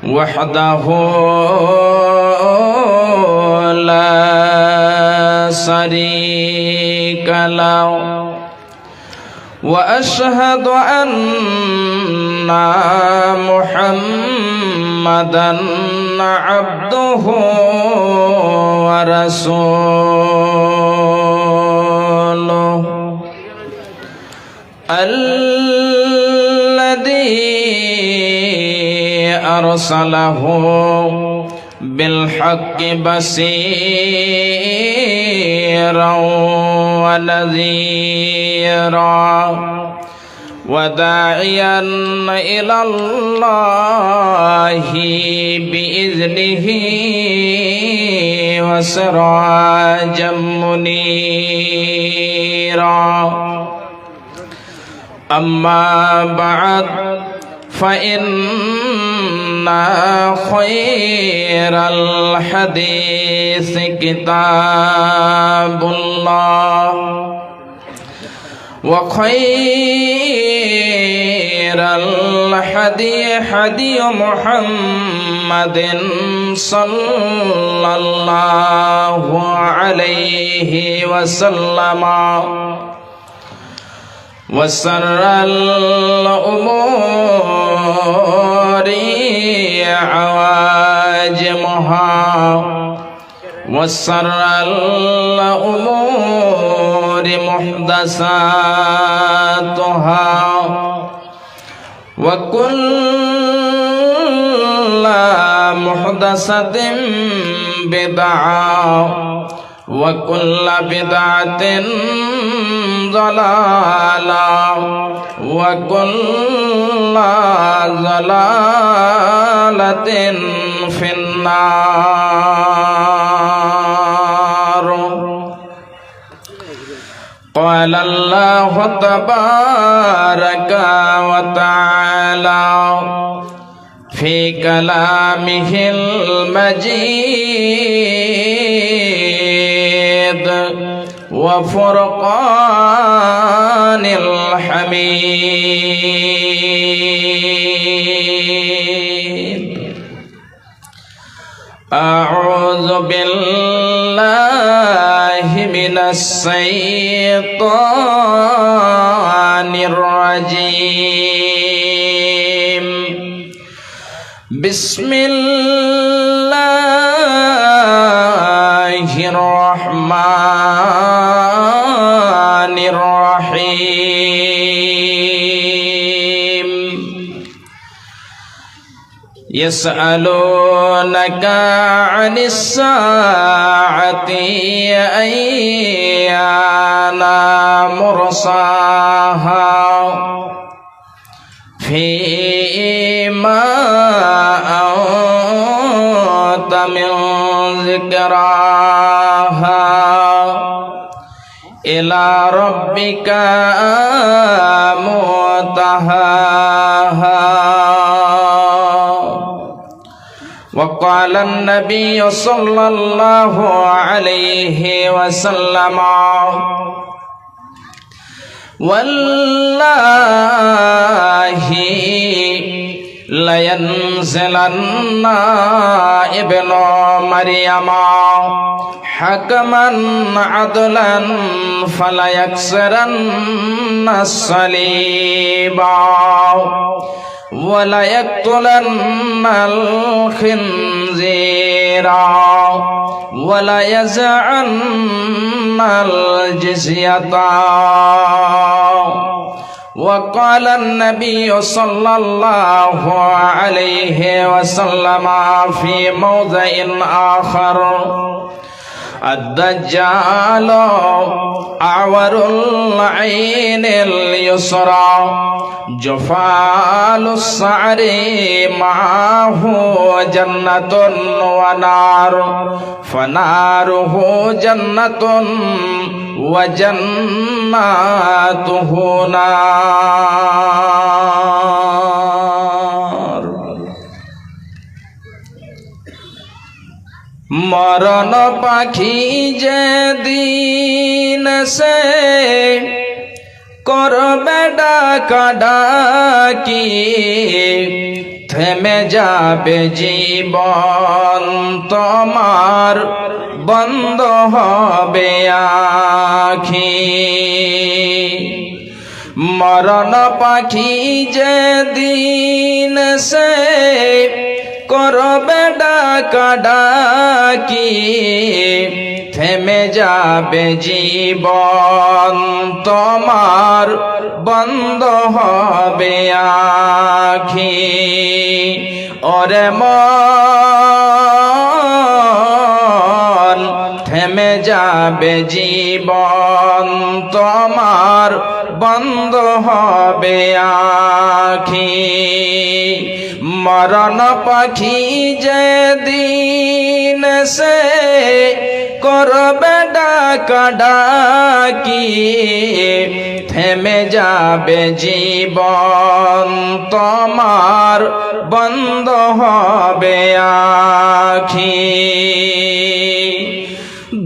وحده لا شريك له وأشهد أن محمدا عبده ورسوله أرسله بالحق بشيرا ونذيرا وداعيا إلى الله بإذنه وسراجا منيرا أما بعد فإن خير الحديث كتاب الله وخير الهدي هدي محمد صلى الله عليه وسلم وشر الأمور عواجمها وشر الأمور محدثاتها وكل محدثة بدعة وكل بدعة ضلالة وكل ضلالة في النار. قال الله تبارك وتعالى في كلامه المجيد وفرقان الحميد. أعوذ بالله من الشيطان الرجيم. بسم الله الرحمن الرحيم. يسألونك عن الساعة أيان مرساها فيما أنت من ذكراها إلى ربك منتهاها. وقال النبي صلى الله عليه وسلم والله لينزلن ابن مريم حكما عدلا فليكسرن الصليب وليقتلن الخنزير وليزعن الجزية. وقال النبي صلى الله عليه وسلم في موضع آخر الدجال أعور العين اليسرى جفال الشعر معه جنة ونار فناره جنة وجناته نار. মরণ পাখি যেদিন সে করবে ডাকাডাকি থেমে যাবে জীবন তোমার বন্ধ হবে আখি মরণ পাখি যেদিন সে করবে ডাকাডাকি থেমে যাবে জীবন তোমার বন্ধ হবে আখি ওরে মন থেমে যাবে জীবন তোমার বন্ধ হবে আখি মরণ পাখি যেদিন সে করবে ডাকাডাকি থেমে যাবে জীবন তোমার বন্ধ হবে আখি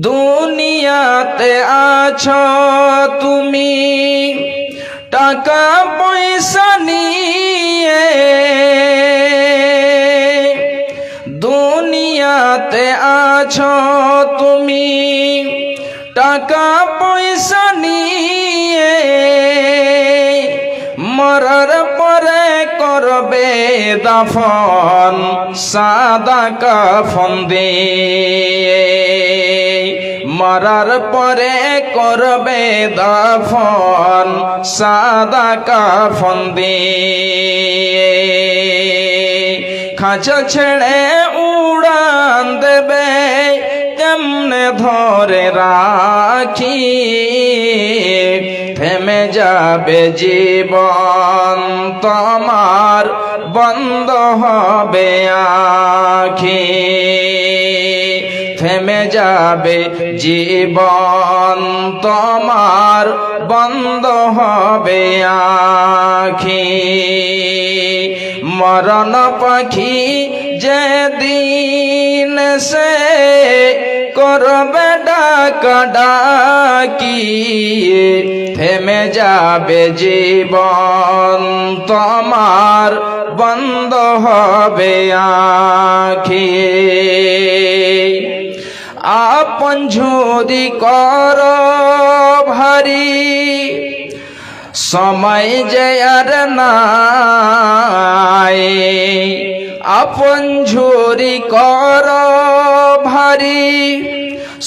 দুনিয়াতে আছো তুমি টাকা পয়সা নিয়ে দুনিয়াতে আছো তুমি টাকা পয়সা নিয়ে মরার পরে করবে দাফন সাদা কাফন দিয়ে মরার পরে করবে দাফন সাদা কাফন দিয়ে খাঁচা ছেড়ে উড়ান দেবে কেমনে ধরে রাখি থেমে যাবে জীবন তোমার বন্ধ হবে আখি থেমে যাবে জীবন তোমার বন্ধ হবে আখি মরণ পাখি যেদিন সে করবে ডাকাডাকি থেমে যাবে জীবন তোমার বন্ধ হবে আখি আপন যদি কর ভারী সময় যে আর নাই আপন ঝুরি কর ভারী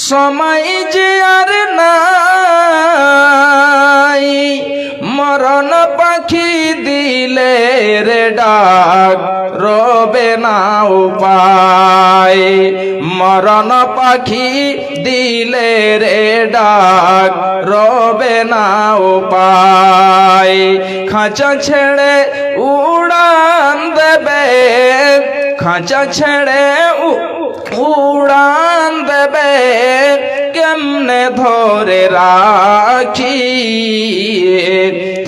সময় যে আর নাই মরণ পাখি দিলে রে ডাক রবে না উপায় মরণ পাখি দিলে রে ডাক রবে না উপায় খাঁচা ছেড়ে উড়ান দেবে খাঁচা ছেড়ে উড়ান দেবে কেমনে ধরে রাখি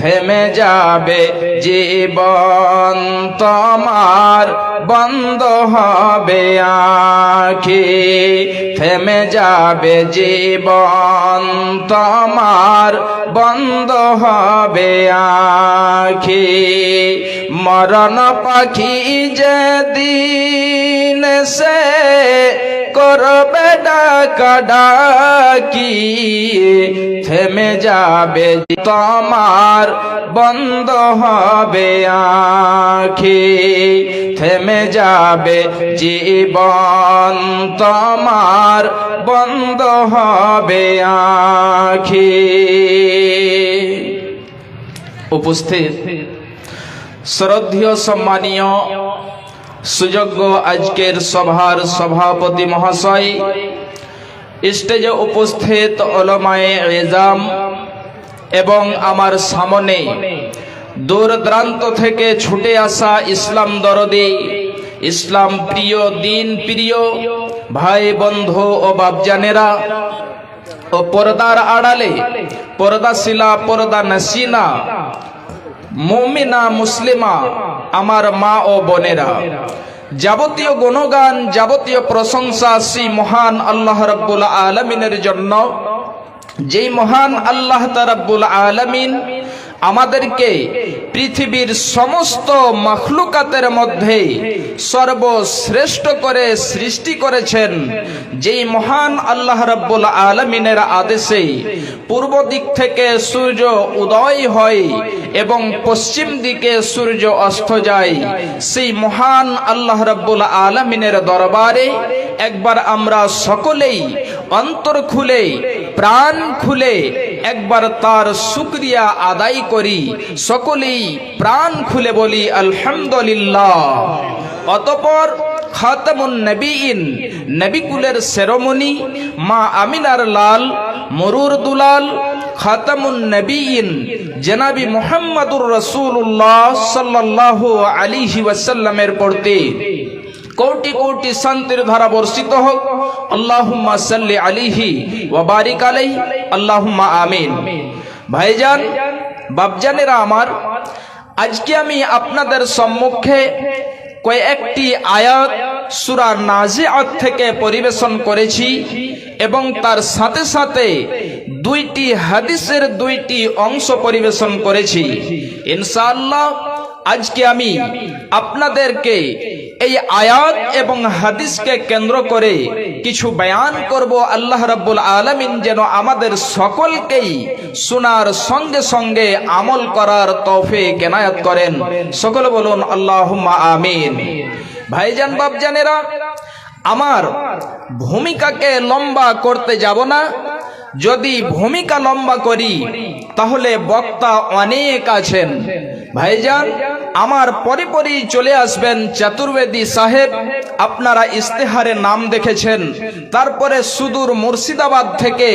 থেমে যাবে জীবন তোমার বন্ধ হবে আখি থেমে যাবে জীবন তোমার বন্ধ হবে আখি মরণ পাখি যেদিন সে করবে ডাকাডাকি থেমে যাবে তোমার বন্ধ হবে আখি থেমে যাবে জীবন তোমার বন্ধ হবে আখি উপস্থিত শ্রদ্ধেয় সম্মানীয় সুযোগ্য আজকের সভার সভাপতি মহাশয় স্টেজে উপস্থিত উলামায়ে ইজাম এবং আমার সামনে দূর দূরান্ত থেকে ছুটে আসা ইসলাম দরদি ইসলাম প্রিয় দিন প্রিয় ভাই বন্ধু ও বাপজানেরা ও পর্দার আড়ালে পর্দাশীলা পর্দা নাসিনা মুমিনা মুসলিমা আমার মা ও বোনেরা যাবতীয় গুণগান যাবতীয় প্রশংসা সেই মহান আল্লাহ রাব্বুল আলামিনের জন্য যেই মহান আল্লাহ রাব্বুল আলামিন আমাদেরকে পৃথিবীর সমস্ত মখলুকাতের মধ্যে সর্বশ্রেষ্ঠ করে সৃষ্টি করেছেন, যেই মহান আল্লাহ রাব্বুল আলামিনের আদেশে পূর্ব দিক থেকে সূর্য উদয় হয় এবং পশ্চিম দিকে সূর্য অস্ত যায়। সেই মহান আল্লাহ রাব্বুল আলামিনের দরবারে একবার আমরা সকলেই অন্তর খুলে প্রাণ খুলে একবার তার শুকরিয়া আদায় করি। সকলেই প্রাণ খুলে বলি আলহামদুলিল্লাহ। অতঃপর খাতামুন নবীন, নবিকুলের শিরোমণি মা আমিনার লাল মরুর দুলাল খাতামুন নবীন জনাবি মুহাম্মদুর রাসূলুল্লাহ সাল্লাল্লাহু আলাইহি ওয়াসাল্লামের প্রতি কোটি কোটি শান্তির ধারা বর্ষিত হোক। আল্লাহুম্মা সাল্লি আলাইহি ওয়া বারিক আলাইহি, আল্লাহুম্মা আমিন। ভাইজান, বাপজানেরা আমার, আজকে আমি আপনাদের সম্মুখে কয়েকটি আয়াত সূরা নাজিআত থেকে পরিবেশন করেছি এবং তার সাথে সাথে দুইটি হাদিসের দুইটি অংশ পরিবেশন করেছি। ইনশাআল্লাহ আজকে আমি আপনাদেরকে এই আয়াত এবং হাদিসকে কেন্দ্র করে কিছু বয়ান করব। আল্লাহ রাব্বুল আলামিন যেন আমাদের সকলকেই শোনার সঙ্গে সঙ্গে আমল করার তৌফিক এনায়েত করেন। সকলে বলুন আল্লাহুম্মা আমিন। ভাইজান, বাপজানেরা আমার, ভূমিকাকে লম্বা করতে যাব না। যদি ভূমিকা লম্বা করি তাহলে বক্তা অনেক আছেন। ভাইজান আমার, পরে পরেই চলে আসবেন চতুর্বেদী সাহেব, আপনারা ইস্তেহারে নাম দেখেছেন। তারপরে সুদূর মুর্শিদাবাদ থেকে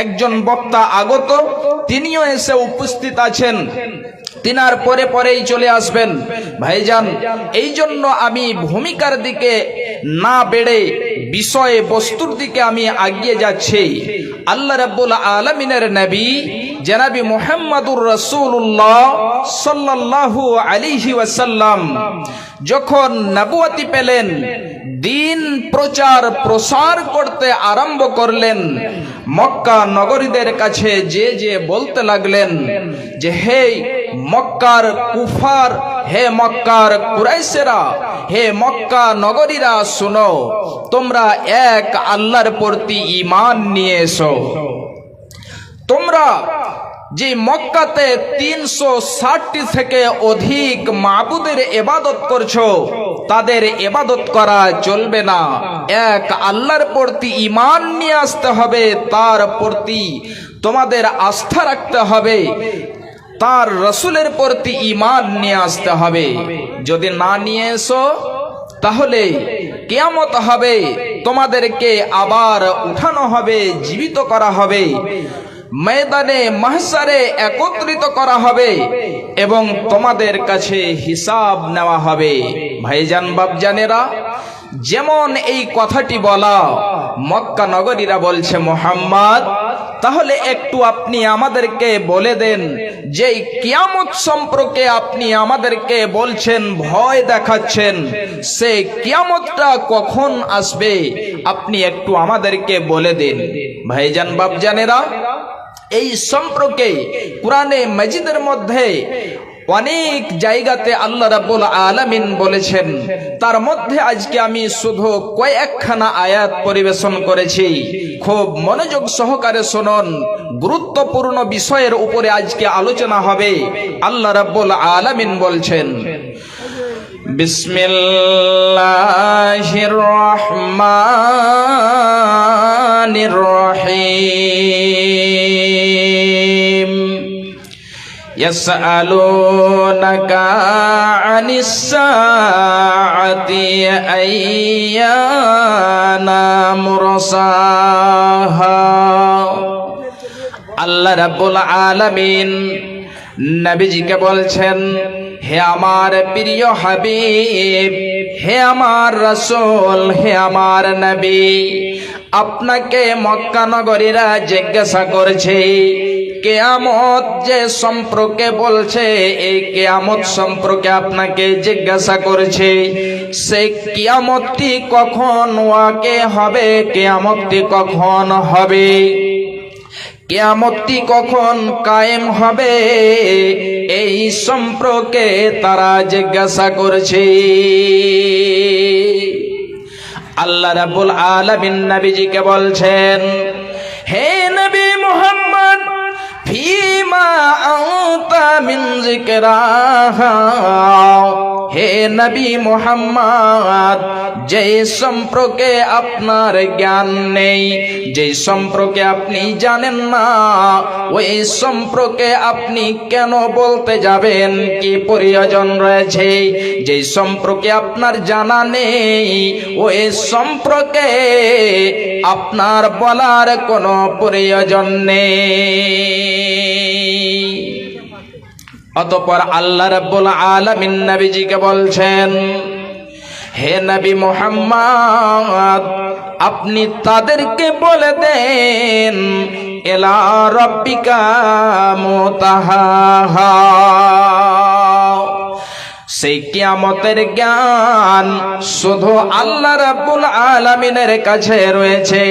একজন বক্তা আগত, তিনিও এসে উপস্থিত আছেন। তিনার পরে পরেই চলে আসবেন। ভাইজান, এই জন্য আমি ভূমিকার দিকে না বেড়ে বিষয় বস্তুর দিকে আমি এগিয়ে যাচ্ছি। আল্লাহ রাব্বুল আলামিনের নবী জনাবি মুহাম্মদুর রাসূলুল্লাহ সাল্লাল্লাহু আলাইহি ওয়াসাল্লাম যখন নবুয়তি পেলেন, দিন প্রচার প্রসার করতে আরম্ভ করলেন, মক্কা নগরীদের কাছে যে বলতে লাগলেন যে হে মক্কার কুফার, হে মক্কার কুরাইশেরা, হে মক্কা নগরীরা, শুনো, তোমরা এক আল্লাহর প্রতি ঈমান নিয়ে এসো। তোমরা যে মক্কাতে 360টি থেকে অধিক মাবুদের ইবাদত করছো, তাদের ইবাদত করা চলবে না। এক আল্লাহর প্রতি ঈমান নিয়ে আসতে হবে, তার প্রতি তোমাদের আস্থা রাখতে হবে, তার রাসূলের প্রতি ঈমান নিয়ে আসতে হবে। যদি না নিয়ে এসো তাহলে কিয়ামত হবে, তোমাদেরকে আবার উঠানো হবে, জীবিত করা হবে, ময়দানে মাহশারে একত্রিত করা হবে এবং তোমাদের কাছে হিসাব নেওয়া হবে। ভাইজান, বাপজানেরা, যেমন এই কথাটি বলা, মক্কা নগরীরা বলছে মুহাম্মদ, তাহলে একটু আপনি আমাদেরকে বলে দেন যে কিয়ামত সম্পর্কে আপনি আমাদেরকে বলছেন, ভয় দেখাচ্ছেন, সে কিয়ামতটা কখন আসবে আপনি একটু আমাদেরকে বলে দিন। ভাইজান, বাপজানেরা, এই সম্পর্কে কুরআনে মাজিদের মধ্যে অনেক জায়গাতে আল্লাহ রাব্বুল আলামিন বলেছেন। তার মধ্যে আজকে আমি শুধু কয়েকখানা আয়াত পরিবেশন করেছি। খুব মনোযোগ সহকারে শুনুন, গুরুত্বপূর্ণ বিষয়ের উপরে আজকে আলোচনা হবে। আল্লাহ রাব্বুল আলামিন বলছেন, বিসমিল্লাহির রহমানির রহিম। ইয়াসআলুনাকা আনিস সাআতি আইয়ানা মুরসাহা। আল্লাহ রাব্বুল আলামিন নবীজিকে বলছেন, হে আমার প্রিয় হাবিব, হে আমার রাসূল, হে আমার নবী, আপনাকে মক্কা নগরীরা জিজ্ঞাসা করেছে কিয়ামত যে সম্পর্কে বলছে, এই কিয়ামত সম্পর্কে আপনাকে জিজ্ঞাসা করেছে, সেই কিয়ামতটি কখন ওয়াকে হবে, কিয়ামতটি কখন হবে। কিয়ামতটি কখন কায়েম হবে এই সম্পর্কে তারা জিজ্ঞাসা করছে। আল্লাহ রাব্বুল আলামিন নবীজিকে বলছেন, হে নবী মুহাম্মদ, ফিমা আনতা মিন যিকরাহা, হে নবী মুহাম্মদ, যে সম্পর্কে আপনার জ্ঞান নেই, যে সম্পর্কে আপনি জানেন না, ওই সম্পর্কে আপনি কেন বলতে যাবেন? কি প্রয়োজন রয়েছে? যে সম্পর্কে আপনার জানা নেই, ওই সম্পর্কে আপনার বলার কোনো প্রয়োজন নেই। অতঃপর আল্লাহ রাব্বুল আলামিন নবীজিকে বলছেন, হে নবী মুহাম্মদ, আপনি তাদেরকে বলে দেন, ইলা রাব্বিকা মুতাহাহা, সেই কিয়ামতের জ্ঞান শুধু আল্লাহ রাব্বুল আলামিনের কাছে রয়েছে।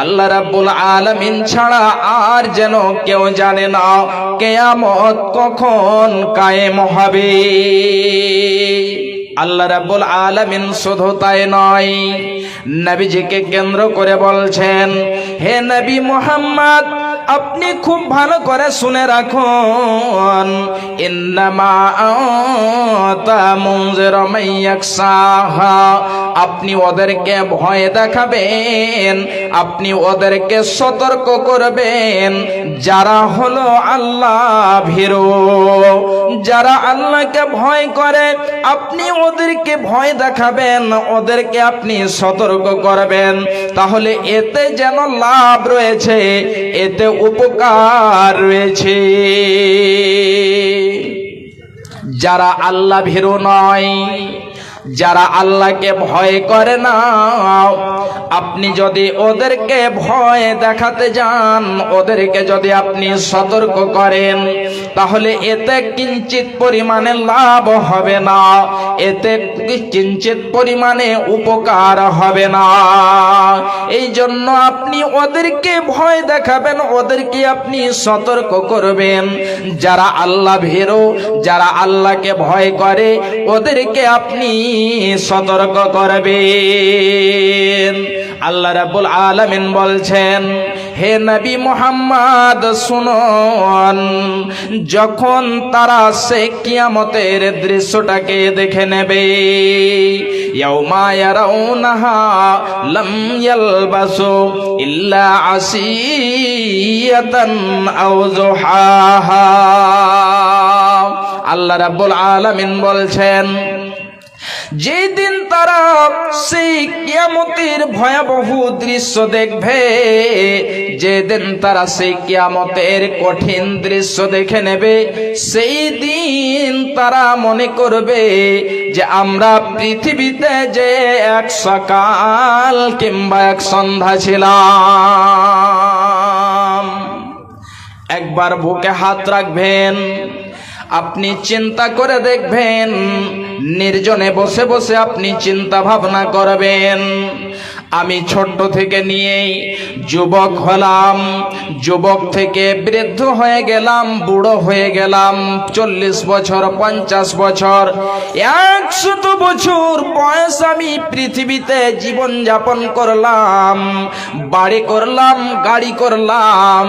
আল্লাহ রাব্বুল আলামিন ছাড়া আর যেন কেউ জানে না কিয়ামত কখন কায়েম হবে। আল্লাহ রাব্বুল আলামিন শুধু তাই নয়, নবীজিকে কেন্দ্র করে বলছেন, হে নবী মুহাম্মদ, আপনি খুব ভালো করে শুনে রাখুন, ইন্নামা আনতা মুনজিরু মান ইয়াখশাহা, আপনি ওদেরকে ভয় দেখাবেন, আপনি ওদেরকে সতর্ক করবেন যারা হলো আল্লাহ ভীরু, যারা আল্লাহকে ভয় করে। আপনি ওদেরকে ভয় দেখাবেন, ওদেরকে আপনি সতর্ক করবেন, তাহলে এতে যেন লাভ রয়েছে, এতে উপকার রয়েছে। যারা আল্লাহ ভীরু নয়, যারা আল্লাহকে ভয় করে না, আপনি যদি ওদেরকে ভয় দেখাতে যান, ওদেরকে যদি আপনি সতর্ক করেন, তাহলে এতে কিঞ্চিত পরিমাণে লাভ হবে না, এতে কিঞ্চিত পরিমাণে উপকার হবে না। এই জন্য আপনি ওদেরকে ভয় দেখাবেন, ওদেরকে আপনি সতর্ক করবেন। যারা আল্লাহ ভীরু, যারা আল্লাহকে ভয় করে, ওদেরকে আপনি সতর্ক করবেন। আল্লাহ রাব্বুল আলামিন বলছেন, হে নবী মুহাম্মদ শুনুন, যখন তারা সে কিয়ামতের দৃশ্যটাকে দেখে নেবে, ইয়াউমা ইয়ারাউনাহা লাম ইয়ালবাসু ইল্লা আসিয়াতান আও যুহাহা, আল্লাহ রাব্বুল আলামিন বলছেন, যেদিন তারা সেই কিয়ামতের ভয়াবহ দৃশ্য দেখবে, যেদিন তারা সেই কিয়ামতের কঠিন দৃশ্য দেখে নেবে, সেই দিন তারা মনে করবে যে আমরা পৃথিবীতে যে এক সকাল কিংবা এক সন্ধ্যা ছিলাম। একবার বুকে হাত রাখবেন, আপনি চিন্তা করে দেখবেন, নির্জনে বসে বসে আপনি চিন্তা ভাবনা করবেন, আমি ছোট্ট থেকে নিয়ে যুবক হলাম, যুবক থেকে বৃদ্ধ হয়ে গেলাম, বুড়ো হয়ে গেলাম, 40 বছর 50 বছর 100 বছর বয়স আমি পৃথিবীতে জীবন যাপন করলাম, বাড়ি করলাম, গাড়ি করলাম,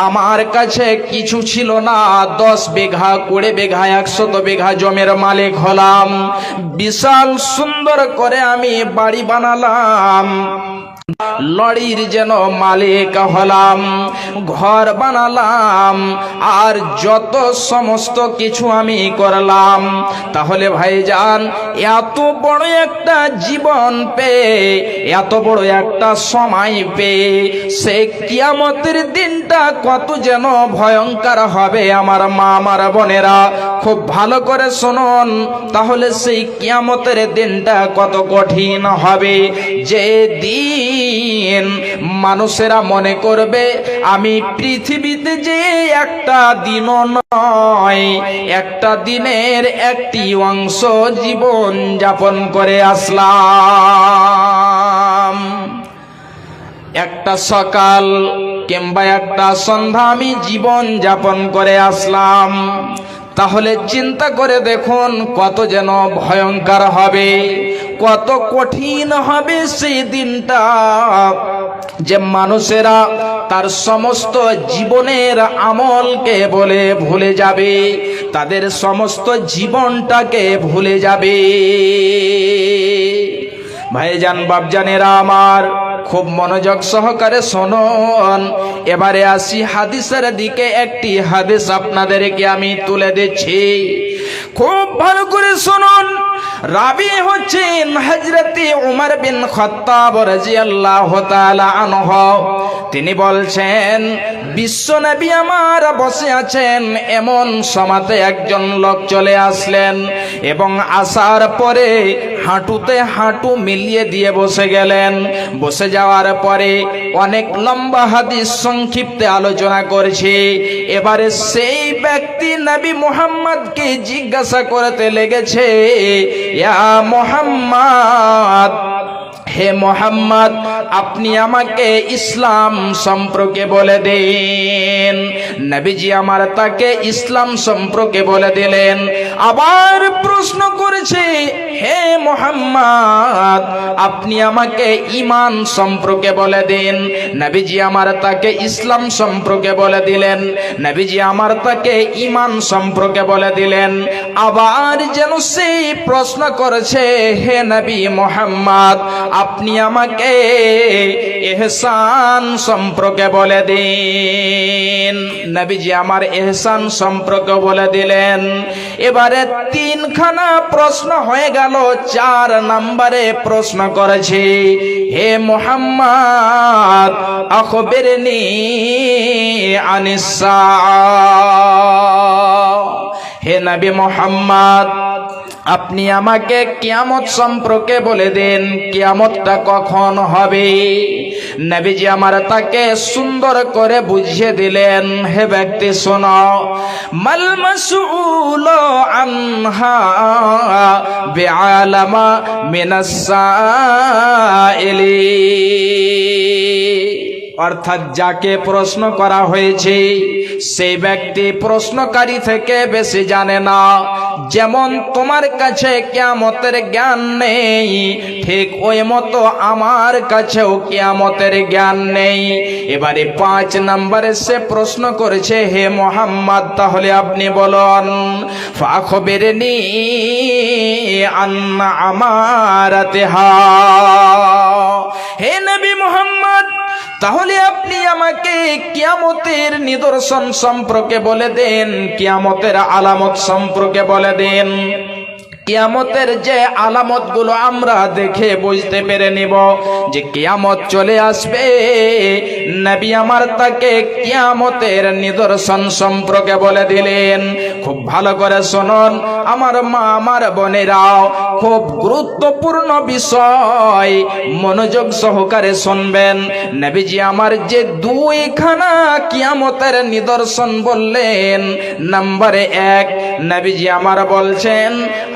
আমার কাছে কিছু ছিল না, 10 বিঘা 20 বিঘা 100 বিঘা জমির মালিক হলাম, বিশাল সুন্দর করে আমি বাড়ি বানালাম, লড়ির যেন মালিক হলাম, ঘর বানালাম, আর যত সমস্ত কিছু আমি করলাম। তাহলে ভাইজান, এত বড় একটা জীবন পেয়ে, এত বড় একটা সময় পেয়ে, সে কিয়ামতের দিনটা কত যেন ভয়ঙ্কর হবে আমার মা, আমার বোনেরা, খুব ভালো করে শুনুন। তাহলে সেই কিয়ামতের দিনটা কত কঠিন হবে, যে দিন মানুষেরা মনে করবে আমি পৃথিবীতে যে একটা দিনও নয়, একটা দিনের একটি অংশ জীবন যাপন করে আসলাম। একটা সকাল কিংবা একটা সন্ধ্যা আমি জীবন যাপন করে আসলাম, তাহলে চিন্তা করে দেখুন কত যেন ভয়ঙ্কর হবে, কত কঠিন হবে সেই দিনটা, যে মানুষেরা তার সমস্ত জীবনের আমলকে বলে ভুলে যাবে, তাদের সমস্ত জীবনটাকে ভুলে যাবে। ভাইজান বাপজানেরা আমার, খুব মনোযোগ সহকারে শুনুন। এবারে আসি হাদিসের দিকে। একটি হাদিস আপনাদেরকে আমি তুলে দিচ্ছি, খুব ভালো করে শুনুন। রাবি হচ্ছেন হযরতে উমর বিন খাত্তাব রাদিয়াল্লাহু তাআলা আনহু। তিনি বলছেন, বিশ্বনবী আমার বসে আছেন, এমন সময়তে একজন লোক চলে আসলেন এবং আসার পরে হাঁটুতে হাঁটু মিলিয়ে দিয়ে বসে গেলেন। বসে যাওয়ার পরে অনেক লম্বা হাদিস সংক্ষিপ্তে আলোচনা করছি। এবারে সেই ব্যক্তি নবী মুহাম্মদকে জিজ্ঞাসা করতে লেগেছে, ইয়া মুহাম্মদ, হে মোহাম্মদ, আপনি আমাকে ইসলাম সম্পর্কে বলে দিন। নবীজি আমার তাকে ইসলাম সম্পর্কে বলে দিলেন। আবার প্রশ্ন করেছে, হে মোহাম্মদ, আপনি আমাকে ঈমান সম্পর্কে বলে দিন। নবীজি আমার তাকে ইসলাম সম্পর্কে বলে দিলেন। নবীজি আমার তাকে ঈমান সম্পর্কে বলে দিলেন। আবার যেন সেই প্রশ্ন করেছে, হে নবী মোহাম্মদ, আপনি আমাকে ইহসান সম্পর্কে বলে দিন। নবীজি আমার ইহসান সম্পর্কে বলে দিলেন। এবারে তিনখানা প্রশ্ন হয়ে গেল, 4 নম্বরে প্রশ্ন করেছে, হে মুহাম্মদ, আখবিরনি আনিস সাআহ। হে নবী মুহাম্মদ, আপনি আমাকে কিয়ামত সম্পর্কে বলে দেন, কিয়ামতটা কখন হবে। নবীজি আমার তাকে সুন্দর করে বুঝিয়ে দিলেন, হে ব্যক্তি শোনো, মাল মাসউলু আনহা বিআলামা মিনাস সাইলি। অর্থাৎ যাকে প্রশ্ন করা হয়েছে সেই ব্যক্তি প্রশ্নকারী থেকে বেশি জানে না। যেমন তোমার কাছে কিয়ামতের জ্ঞান নেই, ঠিক ওই মতো আমার কাছেও কিয়ামতের জ্ঞান নেই। এবারে 5 নম্বরে সে প্রশ্ন করেছে, হে মুহাম্মদ, তাহলে আপনি বলুন, ফাখবিরনি আন আমারাতিহা। হে নবী মুহাম্মদ, তাহলে আপনি আমাকে কিয়ামতের নিদর্শন সম্পর্কে বলে দেন, কিয়ামতের আলামত সম্পর্কে বলে দেন। কিয়ামতের যে আলামতগুলো আমরা দেখে বুঝতে পেরে নিব যে কিয়ামত চলে আসবে, নবী আমার তাকে কিয়ামতের নিদর্শন সম্পর্কে বলে দিলেন। খুব ভালো করে শুনুন আমার মা, আমার বোনেরাও, খুব গুরুত্বপূর্ণ বিষয়, মনোযোগ সহকারে শুনবেন। নবীজি আমার যে 2খানা কিয়ামতের নিদর্শন বললেন, নম্বরে 1, নবীজি আমার বলছেন,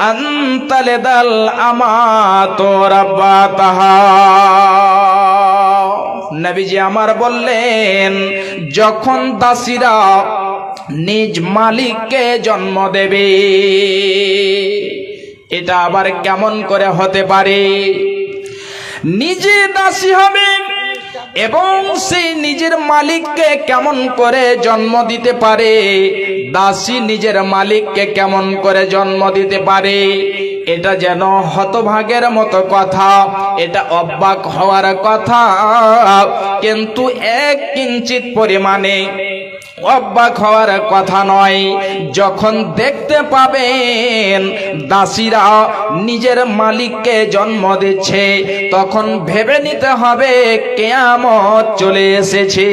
আনতালেদাল আমাতু রাব্বাতাহা। নবীজি আমার বললেন, যখন দাসীরা নিজ মালিককে জন্ম দেবে। এটা আবার কেমন করে হতে পারে? নিজে দাসী হবে এবং সেই নিজের মালিককে কেমন করে জন্ম দিতে পারে? দাসী নিজের মালিককে কেমন করে জন্ম দিতে পারে? এটা যেন হতভাগের মতো কথা, এটা অবাক হওয়ার কথা, কিন্তু এক কিঞ্চিত পরিমাণে অবাক হওয়ার কথা নয়। যখন দেখতে পাবেন দাসীরা নিজের মালিককে জন্ম দিচ্ছে, তখন ভেবে নিতে হবে কিয়ামত চলে এসেছে।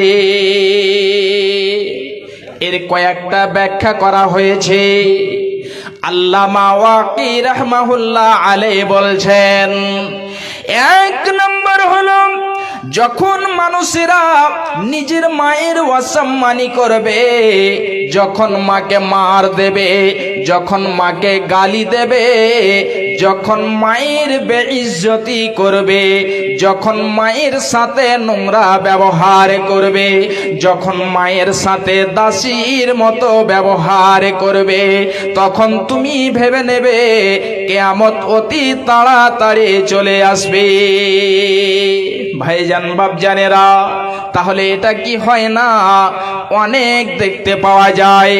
এর কয়েকটা ব্যাখ্যা করা হয়েছে। আল্লামা ওয়াকি রাহমাহুল্লাহ আলাইহি বলছেন, 1 নম্বর হলো, যখন মানুষেরা নিজের মায়ের অসম্মানী করবে, যখন মাকে মার দেবে, যখন মাকে গালি দেবে, যখন মায়ের বেইজ্জতি করবে, যখন মায়ের সাথে নোংরা ব্যবহার করবে, যখন মায়ের সাথে দাসীর মতো ব্যবহার করবে, তখন তুমি ভেবে নেবে কিয়ামত অতি তাড়াতাড়ি চলে আসবে। ভাইজান বাপজানেরা, তাহলে এটা কি হয় না? অনেক দেখতে পাওয়া যায়,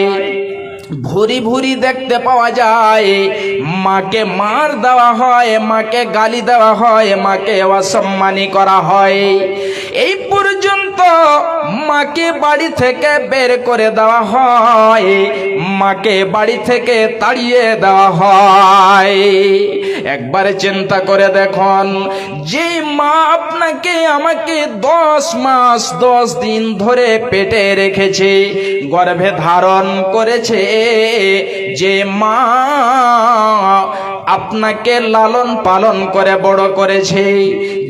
ভুরি ভুরি দেখতে পাওয়া যায়। মাকে মার দেওয়া হয়, মাকে গালি দেওয়া হয়, মাকে অসম্মানী করা হয়। এই পর্যন্ত মাকে বাড়ি থেকে বের করে দেওয়া হয়, মাকে বাড়ি থেকে তাড়িয়ে দেওয়া হয়। একবার চিন্তা করে দেখুন, যে মা আপনাকে আমাকে 10 মাস 10 দিন ধরে পেটে রেখেছে, গর্ভে ধারণ করেছে, যে মা আপনাকে লালন পালন করে বড় করেছে,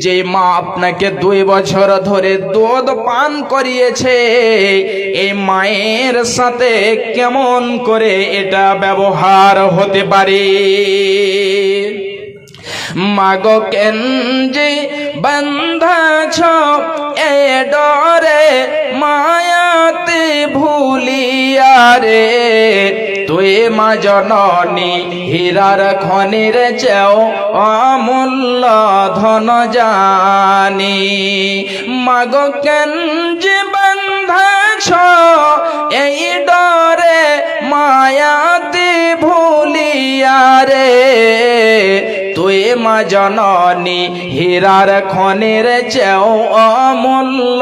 যে মা আপনাকে 2 বছর ধরে দুধ পান করিয়েছে, এই মায়ের সাথে কেমন করে এটা ব্যবহার হতে পারে? মাগো কেন যে বন্ধছ এ ডরে মায়াতে ভুলিয়া রে, তুই মা জননী হীরার খনির চেয়েও অমূল্য ধন জানি। মাগো কেন যে বন্ধছ এই ডরে মায়াতে ভুলিয়া রে, তুই মা জননী হীরার খনির চেয়েও অমূল্য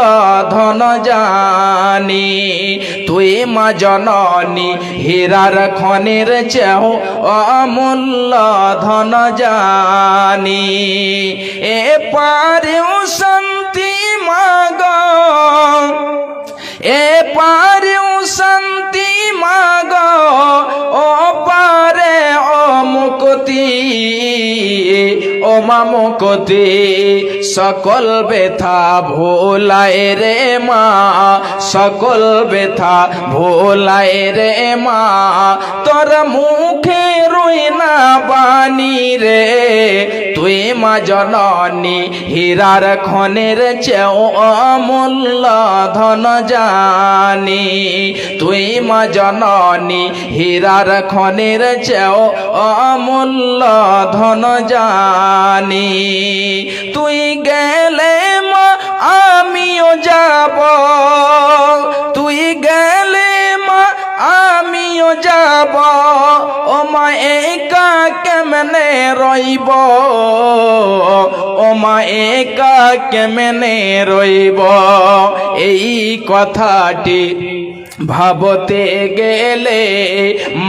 ধন জানি। তুই মা জননী হীরার খনির চেয়েও অমূল্য ধন জানি। এ পারেও শান্তি মাগো, এ পারেও শান্তি মাগো, ও পারে অমুক্তি, ও মা মুক্তি। সকল ব্যথা ভোলায় রে মা, সকল ব্যথা ভোলায় রে মা, তোর মুখে রই না বাণী রে, তুই মা জননী হীরার খনির চেয়েও অমূল্য ধন জানি। তুই মা জননী হীরার খনির চেয়েও অমূল্য ধন জানি। তুই গেলে মা আমিও যাব, তুই গেলে মা আমিও যাব, ও মা একা কেমনে রইব, ও মা একা কেমনে রইব। এই কথাটি ভাবতে গেলে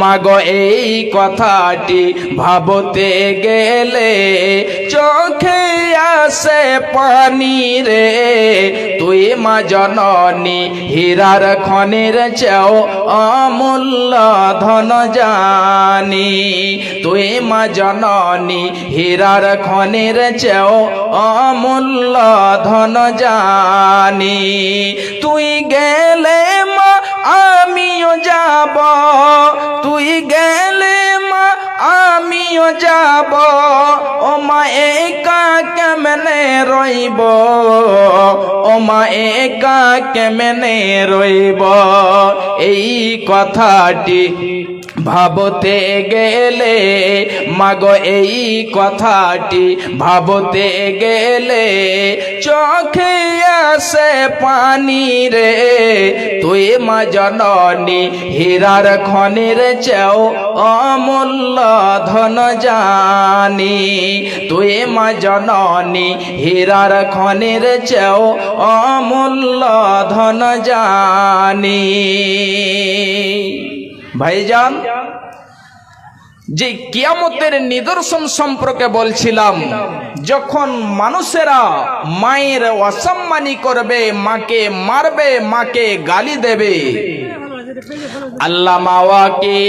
মাগো, এই কথাটি ভাবতে গেলে চোখে আসে পানি রে, তুই মা জননী হীরার খনির চেয়েও অমূল্য ধন জানি। তুই মা জননী হীরার খনির চেয়েও অমূল্য ধন জানি। তুই গেলে মা আমিও যাব, তুই গেলে মা আমিও যাব, ও মা একা কেমনে রইব, ও মা একা কেমনে রইব। এই কথাটি ভাবতে গেলে মাগো, এই কথাটি ভাবতে গেলে চোখে আসে পানি রে, তুই মা জননী হীরার খনির চেয়েও অমূল্য ধন জানি। তুই মা জননী হীরার খনির চেয়েও অমূল্য ধন জানি। ভাইজান, যে কিয়ামতের নিদর্শন সম্পর্কে বলছিলাম, যখন মানুষেরা মায়ের অসম্মানী করবে, মাকে মারবে, মাকে গালি দেবে, আল্লামা ওয়াকি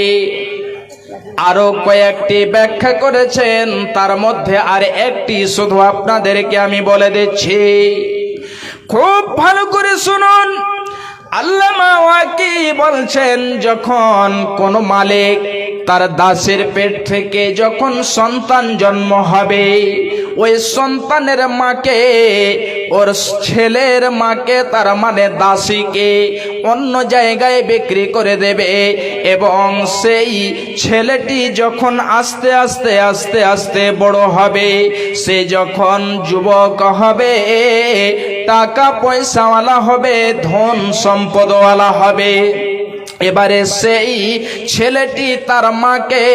আরো কয়েকটি ব্যাখ্যা করেছেন, তার মধ্যে আর একটি শুধু আপনাদেরকে আমি বলে দিচ্ছি, খুব ভালো করে শুনুন। আল্লামা ওয়াকি বলছেন, যখন কোন মালিক তার দাসের পেট থেকে যখন সন্তান জন্ম হবে, ওই সন্তানের মাকে, ওর ছেলের মাকে, তার মানে দাসীকে অন্য জায়গায় বিক্রি করে দেবে। এবং সেই ছেলেটি যখন আস্তে আস্তে আস্তে আস্তে বড় হবে, সে যখন যুবক হবে, টাকা পয়সাওয়ালা হবে, ধন সম্পদওয়ালা হবে, এবারে সেই ছেলেটি তার মাকে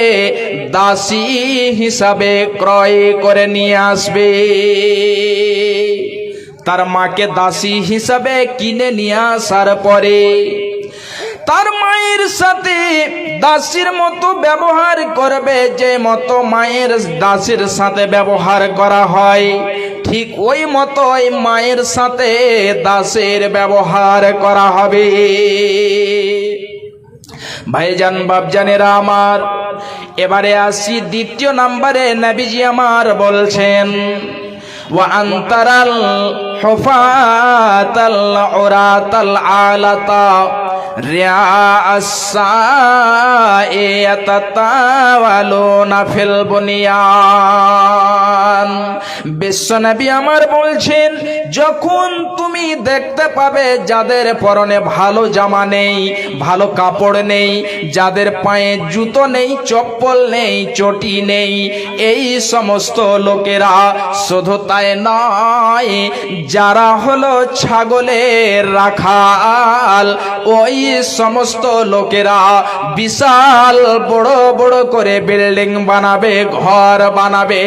দাসী হিসাবে ক্রয় করে নিয়ে আসবে। তার মাকে দাসী হিসাবে কিনে নিয়ে আসার পরে তার মায়ের সাথে দাসীর মতো ব্যবহার করবে, যে মতো মায়ের দাসীর সাথে ব্যবহার করা হয়, ঠিক ওই মতো মায়ের সাথে দাসের ব্যবহার করা হবে। ভাইজান বাপজানেরা আমার, এবারে আসি দ্বিতীয় নম্বরে। নবীজি আমার বলছেন, ওয়া আনতারাল হুফাতাল উরাতাল আলাতা রিয়াসাইয়াতাতাওয়ালুনা ফিল বুনিয়ান। বিশ্বনবী আমার বলছেন, যখন তুমি দেখতে পাবে যাদের পরনে ভালো জামা নেই, ভালো কাপড় নেই, যাদের পায়ে জুতো নেই, চপ্পল নেই, চটি নেই, এই সমস্ত লোকেরা, শুধু তাই নয়, যারা হলো ছাগলের রাখাল, ওই সমস্ত লোকেরা বিশাল বড় বড় করে বিল্ডিং বানাবে, ঘর বানাবে,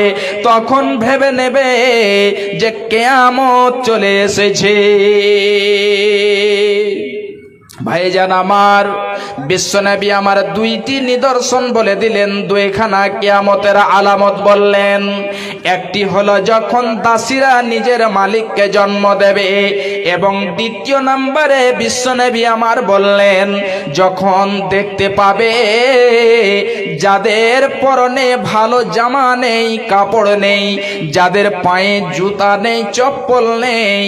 তখন ভেবে নেবে যে কিয়ামত চলে এসেছে। ভাইজান আমার, বিশ্বনবী আমার দুইটি নিদর্শন বলে দিলেন, দুইখানা কিয়ামতের আলামত বললেন। একটি হলো যখন দাসীরা নিজের মালিককে জন্ম দেবে, এবং দ্বিতীয় নম্বরে বিশ্বনবী আমার বললেন, যখন দেখতে পাবে যাদের পরনে ভালো জামা নেই, কাপড় নেই, যাদের পায়ে জুতা নেই, চপ্পল নেই,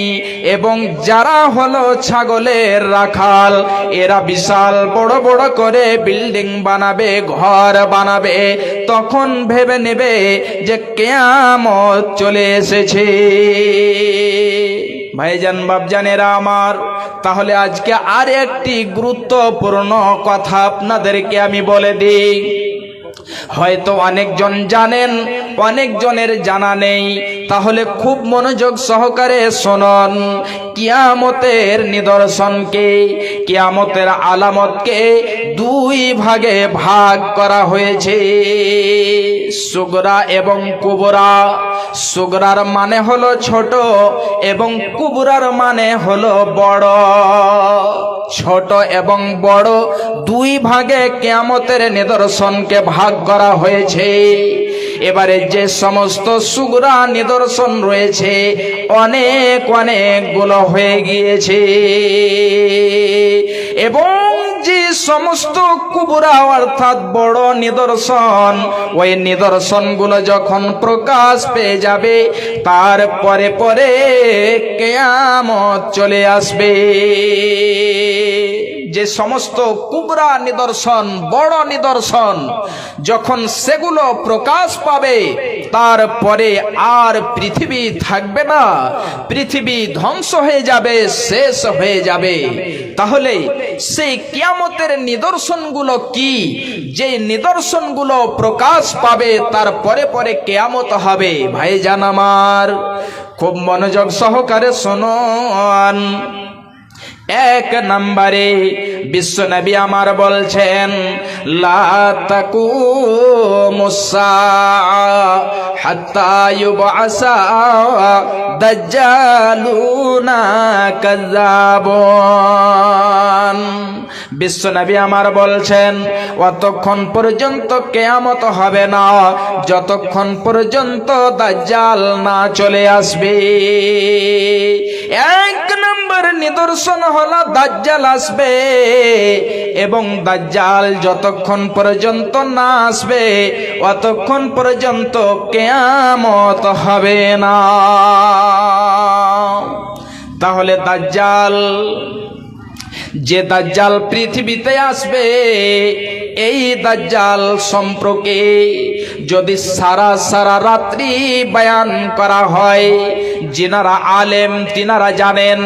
এবং যারা হলো ছাগলের রাখাল, এরা বিশাল বড় বড় করে বিল্ডিং বানাবে, ঘর বানাবে, তখন ভেবে নেবে যে কিয়ামত চলে এসেছে। ভাইজান বাপজানেরা আমার, তাহলে আজকে আর একটি গুরুত্বপূর্ণ কথা আপনাদেরকে আমি বলে দিই। হয়তো অনেকজন জানেন, অনেকজনের জানা নেই, তাহলে খুব মনোযোগ সহকারে শুনুন। কিয়ামতের নিদর্শনকে, কিয়ামতের আলামতকে দুই ভাগে ভাগ করা হয়েছে, সুগরা এবং কুবরা। সুগরার মানে হলো ছোট, এবং কুবরার মানে হলো বড়। ছোট এবং বড় দুই ভাগে কিয়ামতের নিদর্শনকে ভাগ করা হয়েছে। এবারে যে সমস্ত সুগরা নিদর্শন রয়েছে, অনেক অনেকগুলো হয়ে গিয়েছে, এবং যে সমস্ত কুবরা অর্থাৎ বড় নিদর্শন, ওই নিদর্শনগুলো যখন প্রকাশ পেয়ে যাবে, তার পরে পরে কিয়ামত চলে আসবে। যে সমস্ত কুবরা নিদর্শন, বড় নিদর্শন, যখন সেগুলো প্রকাশ পাবে, তারপরে আর পৃথিবী থাকবে না, পৃথিবী ধ্বংস হয়ে যাবে, শেষ হয়ে যাবে। তাহলে সেই কিয়ামতের নিদর্শনগুলো কি? যে নিদর্শনগুলো প্রকাশ পাবে, তারপরে পরে কিয়ামত হবে। ভাইজান আমার, খুব মনোযোগ সহকারে শুনুন। এক নম্বরে বিশ্বনবী আমার বলছেন, লা তাকুমুস সাআ হাত্তা ইউবআসা দাজ্জালুনা কাযাবুন। বিশ্বনবী আমার বলছেন, অতক্ষণ পর্যন্ত কিয়ামত হবে না যতক্ষণ পর্যন্ত দাজ্জাল না চলে আসবে। এক নম্বর নিদর্শন হলো দাজ্জাল আসবে, এবং দাজ্জাল যতক্ষণ পর্যন্ত না আসবে অতক্ষণ পর্যন্ত কিয়ামত হবে না। তাহলে দাজ্জাল যে দাজ্জাল পৃথিবীতে আসবে, এই দাজ্জাল সম্পর্কে যদি সারা রাত্রি বয়ান করা হয়, যিনারা আলেম তিনারা জানেন।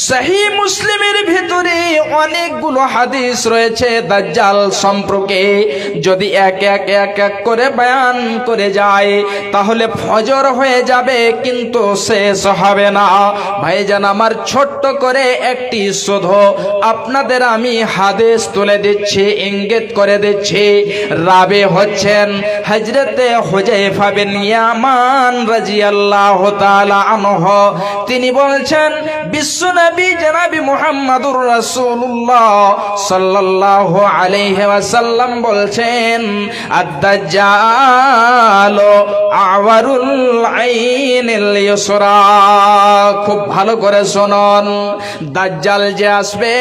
সহিহ মুসলিমের ভিতরে অনেকগুলো হাদিস রয়েছে দাজ্জাল সম্পর্কে। যদি এক এক করে বয়ান করে যায় তাহলে ফজর হয়ে যাবে, কিন্তু শেষ হবে না। ভাইজান আমার, ছোট্ট করে একটি শুধু আপনাদের আমি হাদিস তুলে দিচ্ছি, ইঙ্গিত করে দিচ্ছি। রাবে হচ্ছেন হযরতে হুযায়ফা বিন ইয়ামান রাদিয়াল্লাহু তাআলা আনহু। তিনি বলছেন, বিশ্বনবী জনাবি মুহাম্মদুর রাসূলুল্লাহ সাল্লাল্লাহু আলাইহি ওয়াসাল্লাম বলছেন, আদ-দাজ্জাল আওয়ারুল আইনিল ইউসরা। খুব ভালো করে শুনুন, দাজ্জাল যে আসবে,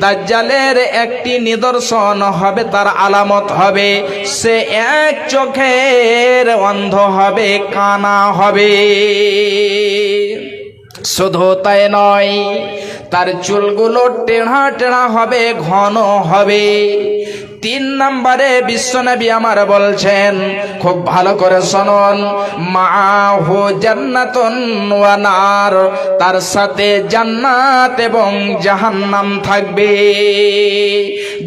দাজ্জালের একটি নিদর্শন হবে, তার আলামত হবে, সে এক চোখের অন্ধ হবে, কানা হবে। শুধু তাই নয়, তার চুলগুলো টেढ़ा টেढ़ा হবে, ঘন হবে। 3 নম্বরে বিশ্বনবী আমার বলছেন, খুব ভালো করে শুনুন, মাহু জান্নাতুন ওয়া নার, তার সাথে জান্নাত এবং জাহান্নাম থাকবে।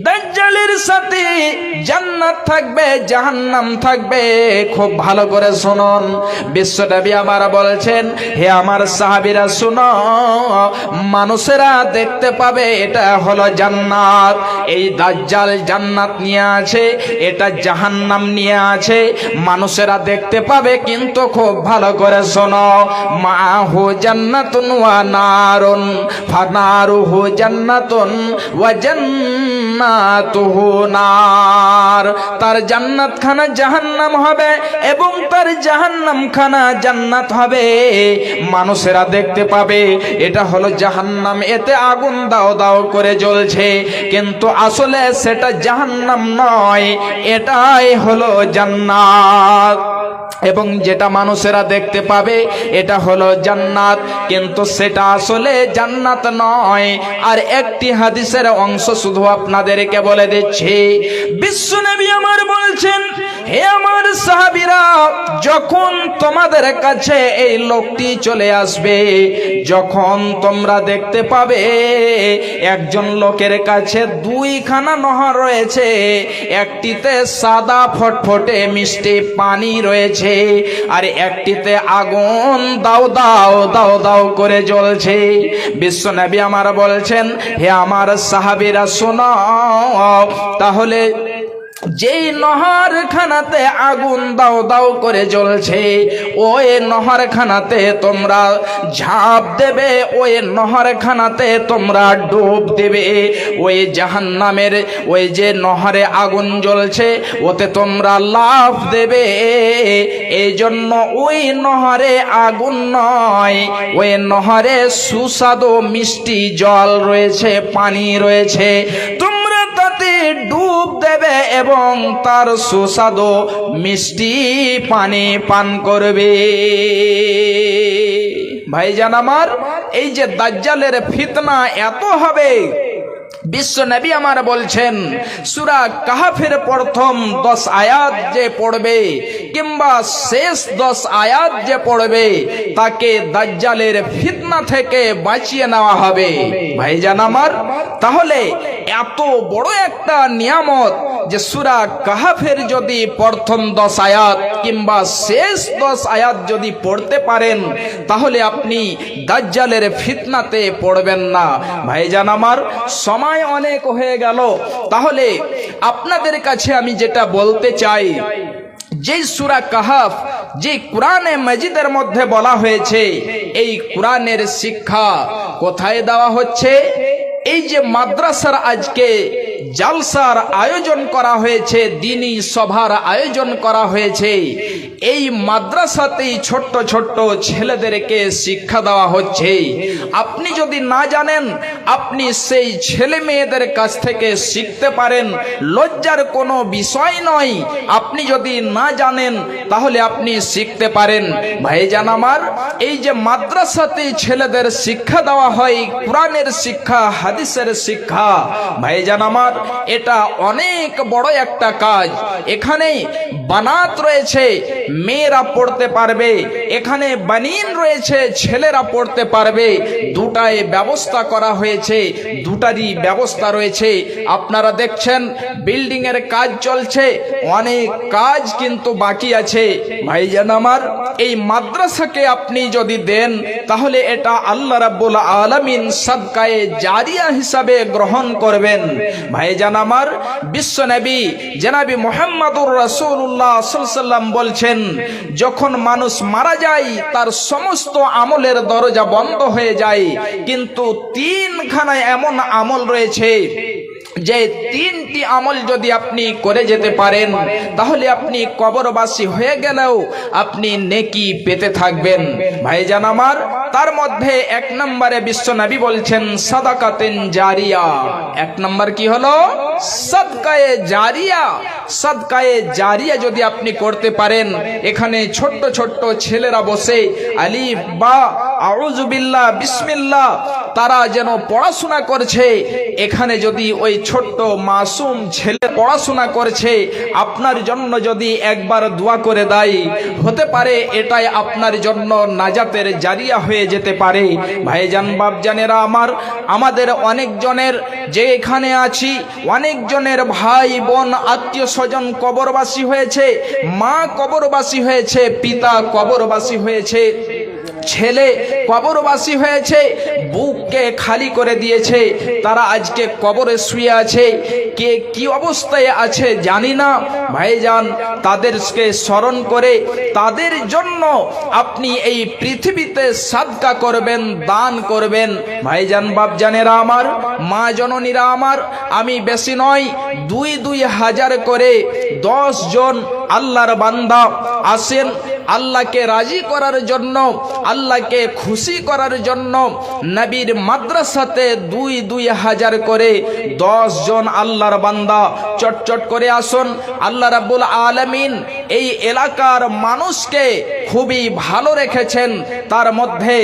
দাজ্জালের সাথে জান্নাত থাকবে, জাহান্নাম থাকবে। খুব ভালো করে শুনুন, বিশ্বনবী আমার বলছেন, হে আমার সাহাবীরা শুনো, মানুষেরা দেখতে পাবে এটা হলো জান্নাত। এই দাজ্জাল জান্নাত নিয়ে আছে, এটা জাহান্নাম নিয়ে আছে। মানুষেরা দেখতে পাবে, কিন্তু খুব ভালো করে শোনো, মাহু জান্নাতুন ওয়া নারুন, ফানারুহু জান্নাতুন ওয়া জান্নাতুহু নার। তার জান্নাত খানা জাহান্নাম হবে এবং তার জাহান্নাম খানা জান্নাত হবে। মানুষেরা দেখতে পাবে এটা হলো জাহান্নাম, এতে আগুন দাও দাও করে জ্বলছে, কিন্তু আসলে সেটা জাহান্নাম নয়, এটাই হলো জান্নাত। এবং যেটা মানুষেরা দেখতে পাবে এটা হলো জান্নাত, কিন্তু সেটা আসলে জান্নাত নয়। আর একটি হাদিসের অংশ শুধু আপনাদেরকে বলে দিচ্ছি। বিশ্বনবী আমার বলছেন, হে আমার সাহাবীরা, যখন তোমাদের কাছে এই লোকটি চলে আসবে, যখন তোমরা দেখতে পাবে একজন লোকের কাছে 2খানা নহর রয়েছে, একটিতে সাদা ফটফটে মিষ্টি পানি রয়েছে, আর একটিতে আগুন দাও দাও দাও দাও করে জ্বলছে। বিশ্বনবী আমার বলছেন, হে আমার সাহাবীরা শোনো, তাহলে যেই নহর খানাতে আগুন দাও দাও করে জ্বলছে, ওই নহর খানাতে তোমরা ঝাঁপ দেবে, ওই নহর খানাতে তোমরা ডুব দেবে। ওই জাহান্নামের ওই যে নহরে আগুন জ্বলছে, ওতে তোমরা লাফ দেবে। এই জন্য ওই নহরে আগুন নয়, ওই নহরে সুস্বাদু মিষ্টি জল রয়েছে, পানি রয়েছে, তোমরা তাতে ডুব দেবে এবং তার সুস্বাদু মিষ্টি পানি পান করবে। ভাইজান আমার, এই যে দাজ্জালের ফিতনা এত হবে, বিশ্বনবী আমার বলছেন, সূরা কাহফের প্রথম 10 আয়াত যে পড়বে কিংবা শেষ 10 আয়াত যে পড়বে, তাকে দাজ্জালের ফিতনা থেকে বাঁচিয়ে নেওয়া হবে। ভাইজান আমার, তাহলে এত বড় একটা নিয়ামত যে সূরা কাহফের যদি প্রথম 10 আয়াত কিংবা শেষ 10 আয়াত যদি পড়তে পারেন, তাহলে আপনি দাজ্জালের ফিতনাতে পড়বেন না। ভাইজান আমার, সময় অনেক হয়ে গেল, তাহলে আপনাদের কাছে আমি যেটা বলতে চাই, যে সূরা কাহফ যে কোরআনে মাজিদের মধ্যে বলা হয়েছে, এই কোরআনের শিক্ষা কোথায় দেওয়া হচ্ছে? এই যে মাদ্রাসার আজকে জালসার আয়োজন করা হয়েছে, দ্বীনি সভার আয়োজন করা হয়েছে। এই মাদ্রাসাতেই ছোট্ট ছোট্ট ছেলেদেরকে শিক্ষা দেওয়া হচ্ছে। আপনি যদি না জানেন, আপনি সেই ছেলে মেয়েদের কাছ থেকে শিখতে পারেন, লজ্জার কোনো বিষয় নয়। আপনি যদি না জানেন তাহলে আপনি শিখতে পারেন। ভাইজান আমার, এই যে মাদ্রাসাতে ছেলেদের শিক্ষা দেওয়া হয়, কোরআনের শিক্ষা, হাদিসের শিক্ষা, ভাইজান আমার, এটা অনেক বড় একটা কাজ। এখানে বানাত রয়েছে, মেয়েরা পড়তে পারবে, এখানে বানিন রয়েছে, ছেলেরা পড়তে পারবে। দুটাই ব্যবস্থা করা হয়েছে, দুটারই ব্যবস্থা রয়েছে। আপনারা দেখছেন বিল্ডিং এর কাজ চলছে, অনেক কাজ কিন্তু বাকি আছে। ভাইজান আমার, এই মাদ্রাসাকে আপনি যদি দেন তাহলে এটা আল্লাহ রাব্বুল আলামিন সাদকায়ে জারিয়া হিসাবে গ্রহণ করবেন। ভাইজান আমার, বিশ্ব নবী জনাবি মুহাম্মদুর রাসূলুল্লাহ সাল্লাল্লাহু আলাইহি ওয়াসাল্লাম বলছেন, যখন মানুষ মারা যায় তার সমস্ত আমলের দরজা বন্ধ হয়ে যায়, কিন্তু তিনখানা এমন আমল রয়েছে যে তিনটি আমল যদি আপনি করে যেতে পারেন তাহলে আপনি কবরবাসী হয়ে গেলেও আপনি নেকি পেতে থাকবেন। ভাইজান আমার, তার মধ্যে এক নম্বরে বিশ্বনবী বলছেন সাদাকাতুন জারিয়া। এক নম্বর কি হলো? সাদকায়ে জারিয়া। সাদকায়ে জারিয়া যদি আপনি করতে পারেন, এখানে ছোট্ট ছোট্ট ছেলেরা বসে আলিফ বা আউযু বিল্লাহ বিসমিল্লাহ তারা যেন পড়াশোনা করছে, এখানে যদি ওই ছোট্ট মাসুম ছেলে পড়াশোনা করছে, আপনার জন্য যদি একবার দোয়া করে দেয়, হতে পারে এটাই আপনার জন্য নাজাতের জারিয়া হয়ে যেতে পারে। ভাইজান বাপজানেরা আমার, আমাদের অনেক জনের যে এখানে আছি, অনেক জনের ভাই বোন আত্মীয় স্বজন কবরবাসী হয়েছে, মা কবরবাসী হয়েছে, পিতা কবরবাসী হয়েছে, ছেলে কবরবাসী হয়েছে, বুককে খালি করে দিয়েছে, তারা আজকে কবরে শুয়ে আছে। কে কি অবস্থায় আছে জানি না। ভাইজান, তাদেরকে স্মরণ করে তাদের জন্য আপনি এই পৃথিবীতে সাদকা করবেন, দান করবেন। ভাইজান বাপজানেরা আমার, মা জননীরা আমার, আমি বেশি নয় 2-2 হাজার করে 10 জন আল্লাহর বান্দা আসেন আল্লাহকে রাজি করার জন্য, আল্লাহকে খুশি করার জন্য। নবীর মাদ্রাসাতে 2-2 হাজার করে 10 জন আল্লাহর বান্দা চটচট করে আসুন। আল্লাহ রাব্বুল আলামিন এই এলাকার মানুষকে খুবই ভালো রেখেছেন, তার মধ্যে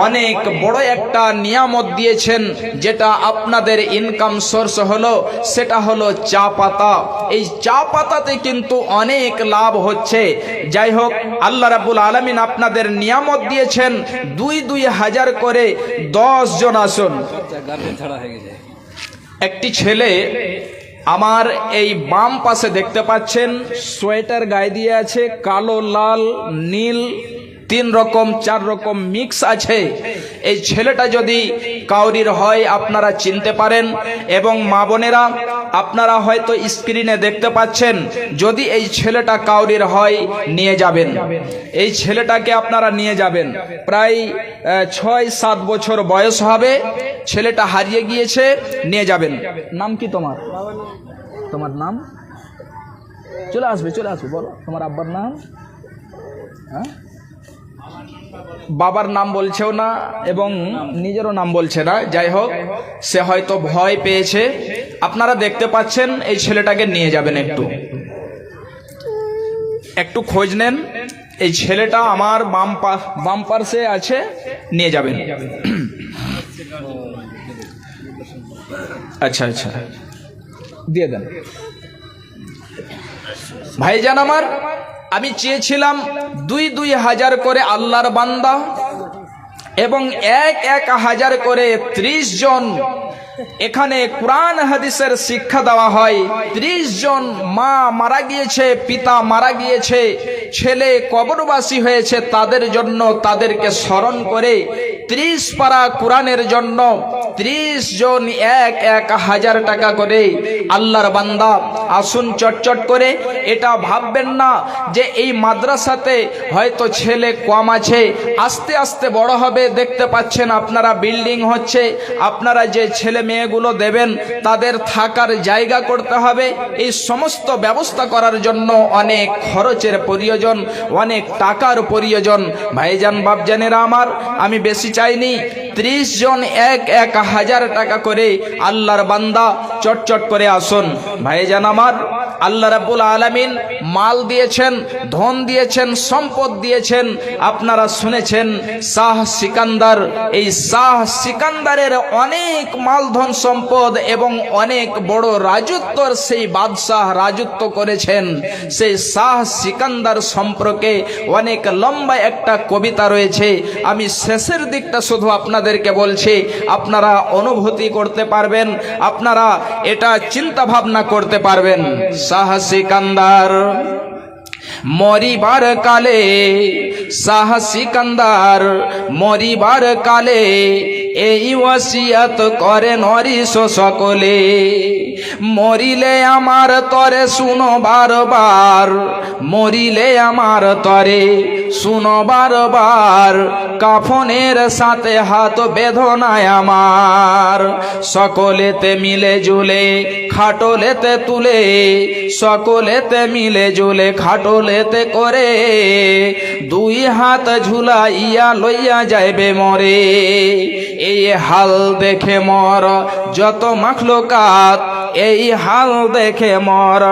অনেক বড় একটা নিয়ামত দিয়েছেন, যেটা আপনাদের ইনকাম সোর্স হলো, সেটা হলো চা পাতা। এই চা পাতাতে কিন্তু অনেক লাভ হচ্ছে। যাই হোক, আল্লাহ রাব্বুল আলামিন আপনাদের নিয়ামত দিয়েছেন, 2-2 হাজার করে 10 জন আসুন। একটি ছেলে আমার এই বাম পাশে দেখতে পাচ্ছেন, সোয়েটার গায়ে দিয়ে আছে, কালো, লাল, নীল, 3 রকম 4 রকম মিক্স আছে। এই ছেলেটা যদি কাউরির হয় আপনারা চিনতে পারেন, এবং মা বোনেরা আপনারা হয়তো স্ক্রিনে দেখতে পাচ্ছেন, যদি এই ছেলেটা কাউরির হয় নিয়ে যাবেন। এই ছেলেটাকে আপনারা নিয়ে যাবেন, প্রায় 6-7 বছর বয়স হবে, ছেলেটা হারিয়ে গিয়েছে, নিয়ে যাবেন। নাম কি তোমার? তোমার নাম? চলে আসবে, চলে আসবে, বলো তোমার আব্বার নাম। হ্যাঁ, বাবার নাম বলছেও না এবং নিজেরও নাম বলছে না। যাই হোক, সে হয়তো ভয় পেয়েছে। আপনারা দেখতে পাচ্ছেন, এই ছেলেটাকে নিয়ে যাবেন, একটু খোঁজ নেন। এই ছেলেটা আমার বাম পাশে আছে, নিয়ে যাবেন। আচ্ছা আচ্ছা, দিয়ে দেন। ভাইজান আমার, আমি চেয়েছিলাম 2-2 হাজার করে আল্লাহর বান্দা এবং 1-1 হাজার করে 30 জন এখানে কোরআন হাদিসের শিক্ষা দেওয়া হয়। 30 জন মা মারা গিয়েছে, পিতা মারা গিয়েছে, ছেলে কবরবাসী হয়েছে, তাদের জন্য তাদেরকে স্মরণ করে 30 পারা কোরআনের জন্য 30 জন এক 1000 টাকা করে। আল্লাহর বান্দা আসুন চটচট করে। এটা ভাববেন না যে এই মাদ্রাসাতে হয়তো ছেলে কম আছে, আস্তে আস্তে বড় হবে। দেখতে পাচ্ছেন আপনারা বিল্ডিং হচ্ছে, আপনারা যে ছেলে মেয়েগুলো দেবেন তাদের থাকার জায়গা করতে হবে। এই সমস্ত ব্যবস্থা করার জন্য অনেক খরচের প্রয়োজন, অনেক টাকার প্রয়োজন। ভাইজান বাপজানেরা আমার, আমি বেশি চাইনি, 30 জন এক 1000 টাকা করে। আল্লাহর বান্দা চটচট করে আসুন। ভাইজান আমার, আল্লাহ রাব্বুল আলামিন মাল দিয়েছেন, ধন দিয়েছেন, সম্পদ দিয়েছেন। আপনারা শুনেছেন শাহ সিকান্দার, এই শাহ সিকান্দারের অনেক মাল ধন সম্পদ এবং অনেক বড় রাজত্বর সেই বাদশাহ রাজত্ব করেছেন। সেই শাহ সিকান্দার সম্পর্কে অনেক লম্বা একটা কবিতা রয়েছে। আমি শেষের দিকটা শুধু আপনাদেরকে বলছি, আপনারা অনুভূতি করতে পারবেন, আপনারা এটা চিন্তা ভাবনা করতে পারবেন। শাহ সিকান্দার মরিবার কালে, শাহ সিকান্দার মরিবার কালে এই ওয়াসিয়াত করেন অরিস সকলে। মরিলে আমার তরে শুনো বারবার, মরিলে আমার তরে শুনো বারবার, কাফনের সাথে হাত বেদনায় আমার। সকলেতে মিলে জুলে খাটলেতে তুলে, সকলেতে মিলে জুলে খাটলেতে করে, দুই হাত ঝুলাইয়া লইয়া যাইবে মরে। এই হাল দেখে মর যত মাখলুকাত, এই হাল দেখে মর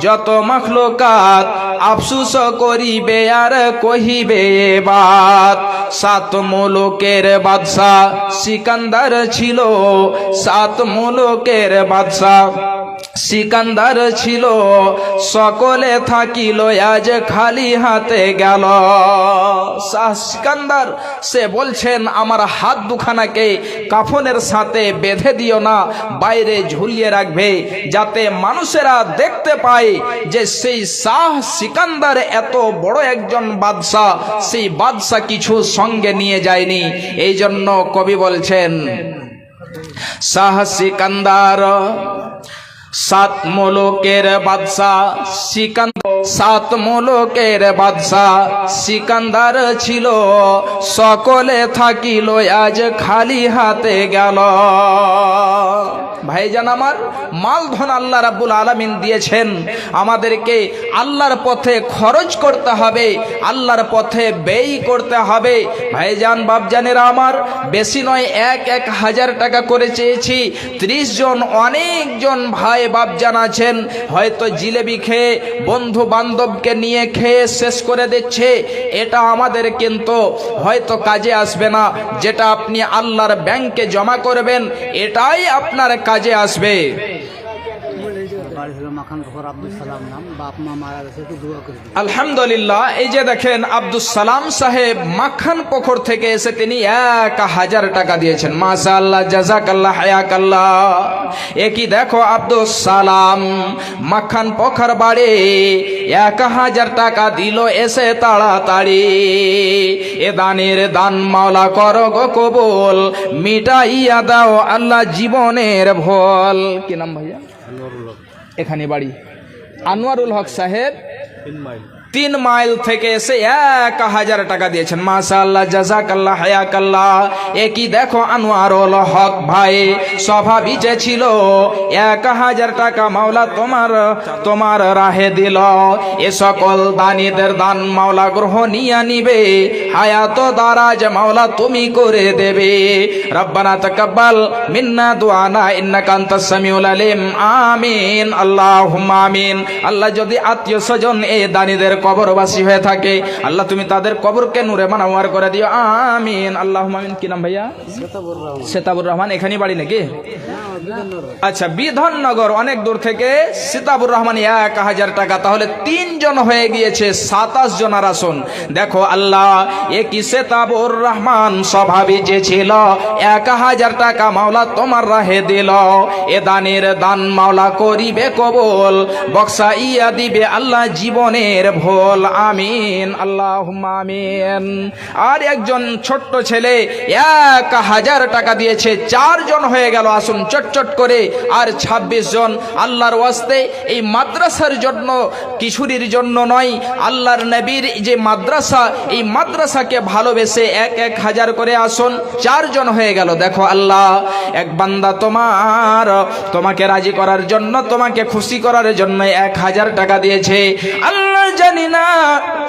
যত মাখলুকাত, আফসুস করিবে আর কহিবে বাত। 7 মুলুকের বাদশা সিকান্দার ছিল, 7 মুলুকের বাদশা সিকান্দার ছিল, সকলে থাকিল আজ খালি হাতে গেল। শাহ সিকান্দার সে বলছেন, আমার হাত দুখানাকে কাফনের সাথে বেঁধে দিও না, বাইরে ঝুলিয়ে রাখবে, যাতে মানুষেরা দেখতে পায় যে সেই শাহ সিকান্দার এত বড় একজন বাদশা, সেই বাদশা কিছু সঙ্গে নিয়ে যায়নি। এই জন্য কবি বলছেন, শাহ সিকান্দার 7 মুলুকের বাদশা সিকান্দার, 7 মুলুকের বাদশা সিকান্দার ছিল, সকলে থাকিল আজ খালি হাতে গেল। ভাইজান আমার, মালধন আল্লাহ রাব্বুল আলামিন দিয়েছেন, আমাদেরকে আল্লাহর পথে খরচ করতে হবে, আল্লাহর পথে ব্যয় করতে হবে। ভাইজান বাপজানেরা আমার, বেশি নয় 1000 টাকা করে চেয়েছি। 30 জন, অনেকজন ভাই বাপজান আছেন, হয়তো জিলেবি খেয়ে বন্ধু বান্ধবকে নিয়ে খেয়ে শেষ করে দিচ্ছে। এটা আমাদের কিন্তু হয়তো কাজে আসবে না। যেটা আপনি আল্লাহর ব্যাংকে জমা করবেন, এটাই আপনার কাজে আসবে। আলহামদুলিল্লাহ, এই যে দেখেন আব্দুস সালাম সাহেব মাখান পোখর থেকে এসে তিনি 1000 টাকা দিয়েছেন। মাশাআল্লাহ, জাযাকাল্লাহ, হায়াকাল্লাহ। একই দেখো আব্দুস সালাম মাখান পোখর বাড়ি 1000 টাকা দিল এসে তাড়াতাড়ি। এ দানের দান মাওলা করো গো কবুল, মিটাইয়া দাও আল্লাহ জীবনের ভুল। কি নাম ভাইয়া? এখানে বাড়ি আনোয়ারুল হক সাহেব 3 মাইল থেকে এসে 1000 টাকা দিয়েছেন। মাশাআল্লাহ, জাযাকাল্লাহ, হায়াকাল্লাহ। একই দেখো আনোয়ারুল হক ভাই স্বভাবই যে ছিল 1000 টাকা মাওলা তোমার রাহে দিল। এ সকল দানীদের দান মাওলা গ্রহণীয়া নিবে, হায়াত দারাজ মাওলা তুমি করে দেবে। রব্বানা তাকাব্বাল মিন্না দুআনা ইন্নাকা আনতাস সামিউল আলিম। আমিন, আল্লাহুম্মা আমিন। আল্লাহ, যদি আত্মীয় স্বজন এই দানীদের কবরবাসী হয়ে থাকে, আল্লাহ তুমি তাদের কবরকে নূরে মানওয়ার করে দিও। আমিন, আল্লাহুম্মা আমিন। কি নাম ভাইয়া? সেতাবুর রহমান। এখানেই বাড়ি নাকি? আচ্ছা, বিধাননগর, অনেক দূর থেকে সেতাবুর রহমান 1000 টাকা। তাহলে 3 জন হয়ে গিয়েছে, 27 জনের আসন। দেখো আল্লাহ, একই সেতাবুর রহমান স্বভাবই যে ছিল 1000 টাকা মাওলা তোমার রাহে দিল। এ দানের দান মাওলা করিবে কবুল, বক্সা ইয়া দিবে আল্লাহ জীবনের ভুল। আমিন আল্লাহুম্মা আমিন। আর একজন ছোট্ট ছেলে 1000 টাকা দিয়েছে, 4 জন হয়ে গেল। আসুন চটচট করে। আর 26 জন আল্লাহর ওয়াস্তে এই মাদ্রাসার জন্য, কিশোরীর জন্য নয়, আল্লাহর নবীর যে মাদ্রাসা, এই মাদ্রাসাকে ভালোবেসে 1000 করে। আসুন 4 জন হয়ে গেল। দেখো আল্লাহ, এক বান্দা তোমাকে রাজি করার জন্য, তোমাকে খুশি করার জন্য 1000 টাকা দিয়েছে। আল্লাহ জানি না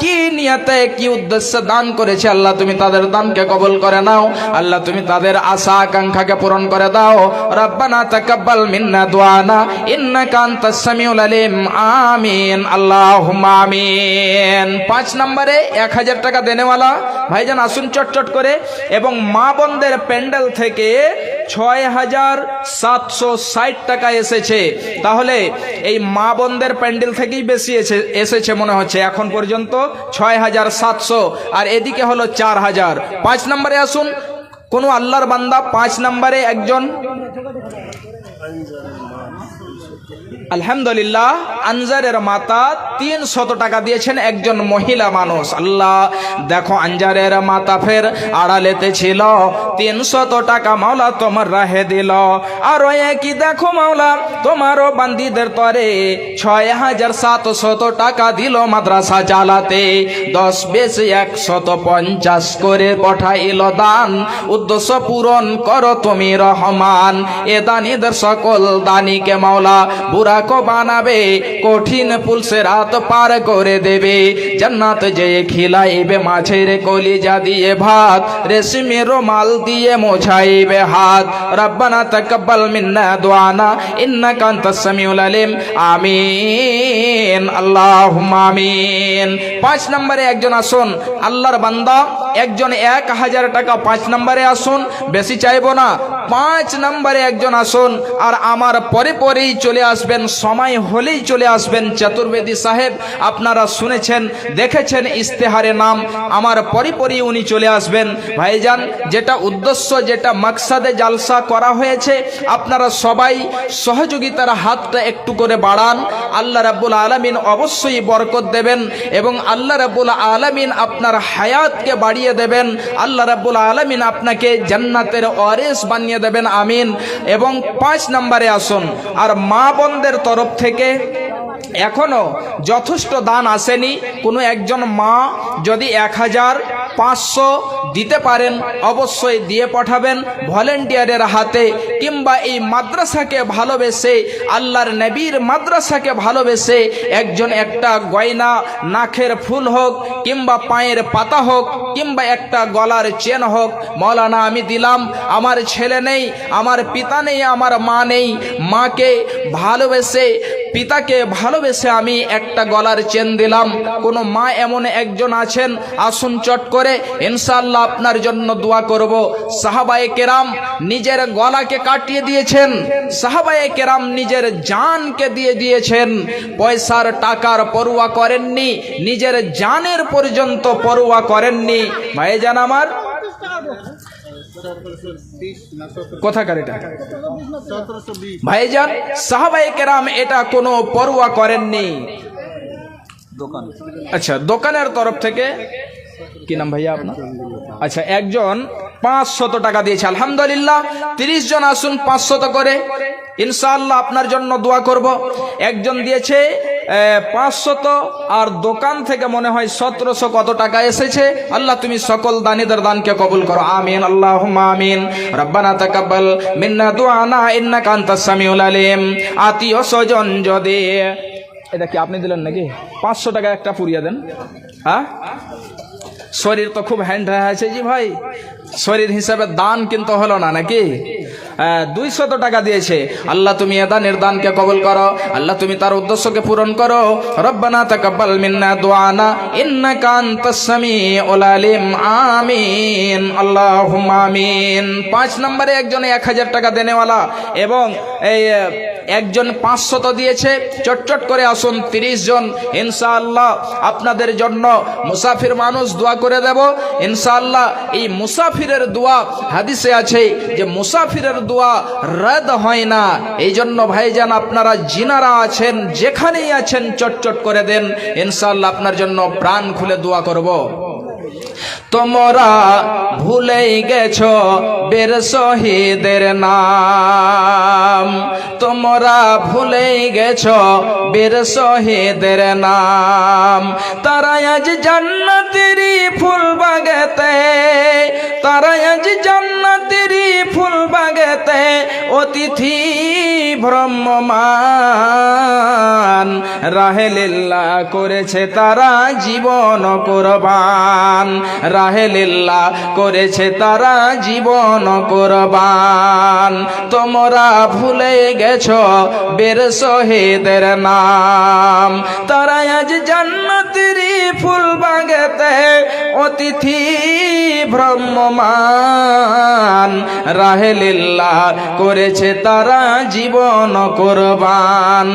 কি নিয়তে, কি উদ্দেশ্যে দান করেছে। আল্লাহ তুমি তাদের দানকে কবুল করে নাও। আল্লাহ তুমি তাদের আশা আকাঙ্ক্ষাকে পূরণ করে দাও। রব্বানা তাকাব্বাল মিন্না দুআনা ইন্নাকা আনতাস সামিউল আলিম। আমিন আল্লাহুম্মা আমিন। 5 নম্বরে 1000 টাকা দেনেওয়ালা ভাইজান আসুন চটচট করে। এবং মা বোনদের প্যান্ডেল থেকে 6760 টাকা এসেছে। তাহলে এই মা বোনদের প্যান্ডেল থেকেই বেশি এসেছে মনে হচ্ছে এখন পর্যন্ত, 6700। আর এদিকে হলো 4000। 5 নম্বরে আসুন কোন আল্লাহর বান্দা, 5 নম্বরে একজন, আলহামদুলিল্লাহ, আনজারের মাতা 300 টাকা দিয়েছেন, একজন মহিলা মানুষ। আল্লাহ দেখো, আনজারের মাতা ফের আড়ালেতে ছিল, 300 টাকা মাওলা তোমার রাহে দিল। আর কি দেখো মাওলা, তোমারও বান্দিদের তরে 6700 টাকা দিল মাদ্রাসা চালাতে। 10 বেশি 150 করে পাঠাইল দান। উদ্দেশ্য পূরণ করো তুমি রহমান। এ দানিদের সকল দানিকে মাওলা বুড়া को বানাবে, কঠিন পুলসে রাত পার করে দেবে। জান্নাত যে খিলাইবে মাছের কলিজা দিয়ে ভাত, রেশমি রুমাল দিয়ে মোছাইবে হাত। রব্বানা তাকাব্বাল মিন্না দুআনা ইন্নাকা আনতাস সামিউল আলিম। আমিন আল্লাহুম্মা আমিন। 5 নম্বরে একজন আসুন আল্লাহর বান্দা, একজন 1000 টাকা। 5 নম্বরে আসুন, বেশি চাইবো না। 5 নম্বরে একজন আসুন। আর আমার পরে পরেই চলে আসবেন, সময় হলেই চলে আসবেন চতুর্বেদী সাহেব। আপনারা শুনেছেন, দেখেছেন ইস্তেহারে নাম, আমার পরে পরেই উনি চলে আসবেন। ভাইজান, যেটা উদ্দেশ্য, যেটা মাকসাদে জালসা করা হয়েছে, আপনারা সবাই সহযোগিতার হাতটা একটু করে বাড়ান। আল্লাহ রাব্বুল আলামিন অবশ্যই বরকত দেবেন এবং আল্লাহ রাব্বুল আলামিন আপনার হায়াতকে বাড়িয়ে দেবেন। আল্লাহ রাব্বুল আলামিন আপনাকে জান্নাতের ওয়ারিস বানিয়ে দেবেন। আমিন। এবং 5 নম্বরে আসুন। আর মা বোনদের তরফ থেকে এখনো যথেষ্ট দান আসেনি। কোনো একজন মা যদি 1500 দিতে পারেন, অবশ্যই দিয়ে পাঠাবেন ভলেন্টিয়ারের হাতে। কিংবা এই মাদ্রাসাকে ভালোবেসে, আল্লাহর নবীর মাদ্রাসাকে ভালোবেসে একজন একটা গয়না, নাকের ফুল হোক কিংবা পায়ের পাতা হোক কিংবা একটা গলার চেন হোক, মৌলানা আমি দিলাম, আমার ছেলে নেই, আমার পিতা নেই, আমার মা নেই, মাকে ভালোবেসে, পিতাকে ভালোবেসে আমি একটা গলার চেন দিলাম। কোনো মা এমন একজন আছেন, আসুন চট করে, ইনশাআল্লাহ আপনার জন্য দোয়া করব। সাহাবায়ে কেরাম নিজের গলাকে কাটিয়ে দিয়েছেন, সাহাবায়ে কেরাম নিজের জানকে দিয়ে দিয়েছেন। পয়সার টাকার পরোয়া করেননি, নিজের জানের পর্যন্ত পরোয়া করেননি। ভাইজান আমার, কোথাকার এটা ভাইজান, সাহাবায়ে কেরাম এটা কোনো পরোয়া করেননি। আচ্ছা, দোকানের তরফ থেকে, কি নাম ভাইয়া আপনার? আচ্ছা, একজন 500 টাকা দিয়েছে। আলহামদুলিল্লাহ। 30 জন আসুন 500 করে, ইনশাআল্লাহ আপনার জন্য দোয়া করব। একজন দিয়েছে 500, আর দোকান থেকে মনে হয় 1700 কত টাকা এসেছে। আল্লাহ তুমি সকল দানিদের দানকে কবুল করো। আমিন আল্লাহুম্মা আমিন। রব্বানা তাকাব্বাল মিন্না দুআনা ইন্নাকা আনতাস সামিউল আলিম। আত্মীয় স্বজন যদি, এটা কি আপনি দিলেন নাকি? 500 টাকা একটা পুরিয়ে দেন। হ্যাঁ, শরীর তো খুব হ্যান্ড আছে জি ভাই, শরীর হিসাবে দান কিন্তু হলো না নাকি? 200 টাকা দিয়েছে। আল্লাহ তুমি এদানের দানকে কবুল করো, আল্লাহ তুমি তার উদ্দেশ্যকে পূরণ করো। রব্বানা তাকাব্বাল মিন্না দুআনা ইন্নাকা আনতাস সামিউল আলিম। আমিন আল্লাহুম্মা আমিন। 5 নম্বরে একজন 1000 টাকা দেনেওয়ালা এবং এই একজন 500 তো দিয়েছে। চটচট করে আসুন 30 জন, ইনশাআল্লাহ আপনাদের জন্য মুসাফির মানুষ দোয়া করে দেব ইনশাআল্লাহ। এই মুসাফিরের দোয়া হাদিসে আছে যে মুসাফিরের দোয়া রদ হয় না। এই জন্য ভাইজান আপনারা জিনারা আছেন যেখানেই আছেন চটচট করে দেন, ইনশাআল্লাহ আপনার জন্য প্রাণ খুলে দোয়া করব। তোমরা ভুলেই গেছো বীর শহীদের নাম, তোমরা ভুলেই গেছো বীর শহীদের নাম। তারা আজ জান্নাতেরই ফুল বাগেতে, তারা আজ জান্নাতেরই ফুল বাগেতে অতিথি ভ্রমমান। রাহে লিল্লাহ করেছে তারা জীবন কুরবান, রাহে লিল্লাহ করেছে তারা জীবন কুরবান। তোমরা ভুলে গেছো বীর শহীদের নাম, তারা আজ জান্নাতেরই ফুল বাগেতে অতিথি ভ্রমমান। রাহে লিল্লাহ করেছে তারা জীবন কুরবান,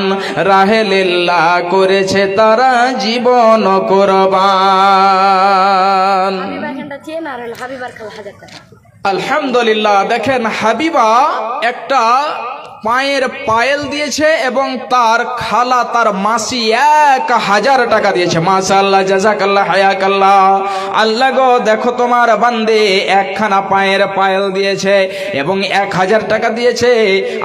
রাহে লিল্লাহ করেছে তারা জীবন কুরবান। আলহামদুলিল্লাহ। দেখেন হাবিবা একটা পায়ের পায়েল দিয়েছে এবং তার খালা তার মাসি 1000 টাকা দিয়েছে। মাশাআল্লাহ, জাযাকাল্লাহ, হায়াকাল্লাহ। আল্লাহ গো দেখো তোমার বান্দে একখানা পায়ের পায়েল দিয়েছে এবং 1000 টাকা দিয়েছে।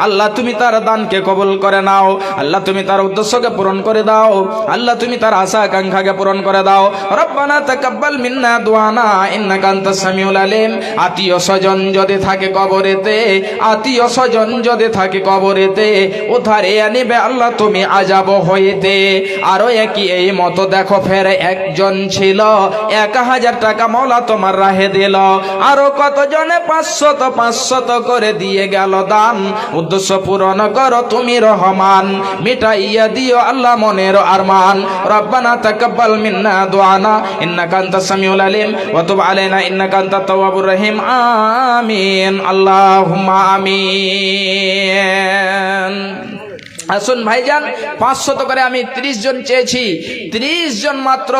আল্লাহ তুমি তার দানকে কবুল করে নাও, আল্লাহ তুমি তার উদ্দেশ্যকে পূরণ করে দাও, আল্লাহ তুমি তার আশা আকাঙ্ক্ষাকে পূরণ করে দাও। রব্বানা তাকাব্বাল মিন্না দুআনা ইন্নাকা আনতাস সামিউল আলিম। আত্মীয় স্বজন যদি থাকে কবরেতে, আত্মীয় স্বজন যদি থাকে কবরেতে, উদ্ধারে আনিবে আল্লাহ তুমি আজাব হইতে। আরো একই এই মতো দেখো ফের একজন ছিল 1000 টাকা মওলা তোমার রাহে দিল। আরো কতজনে 500 করে দিয়ে গেল দান। উদ্দেশ্য পূরণ করো তুমি রহমান, মিটাইয়া দিও আল্লাহ মনের আরমান। রব্বানা তাকাব্বাল মিন্না দুআনা ইন্নাকা আনতাস সামিউল আলিম ওয়া তুব আলাইনা ইন্নাকা আনতাত তাওয়াবুর রহিম। আমিন, আল্লাহুম্মা আমিন। আসুন ভাইজান, 500 করে আমি 30 জন চেয়েছি, 30 জন মাত্র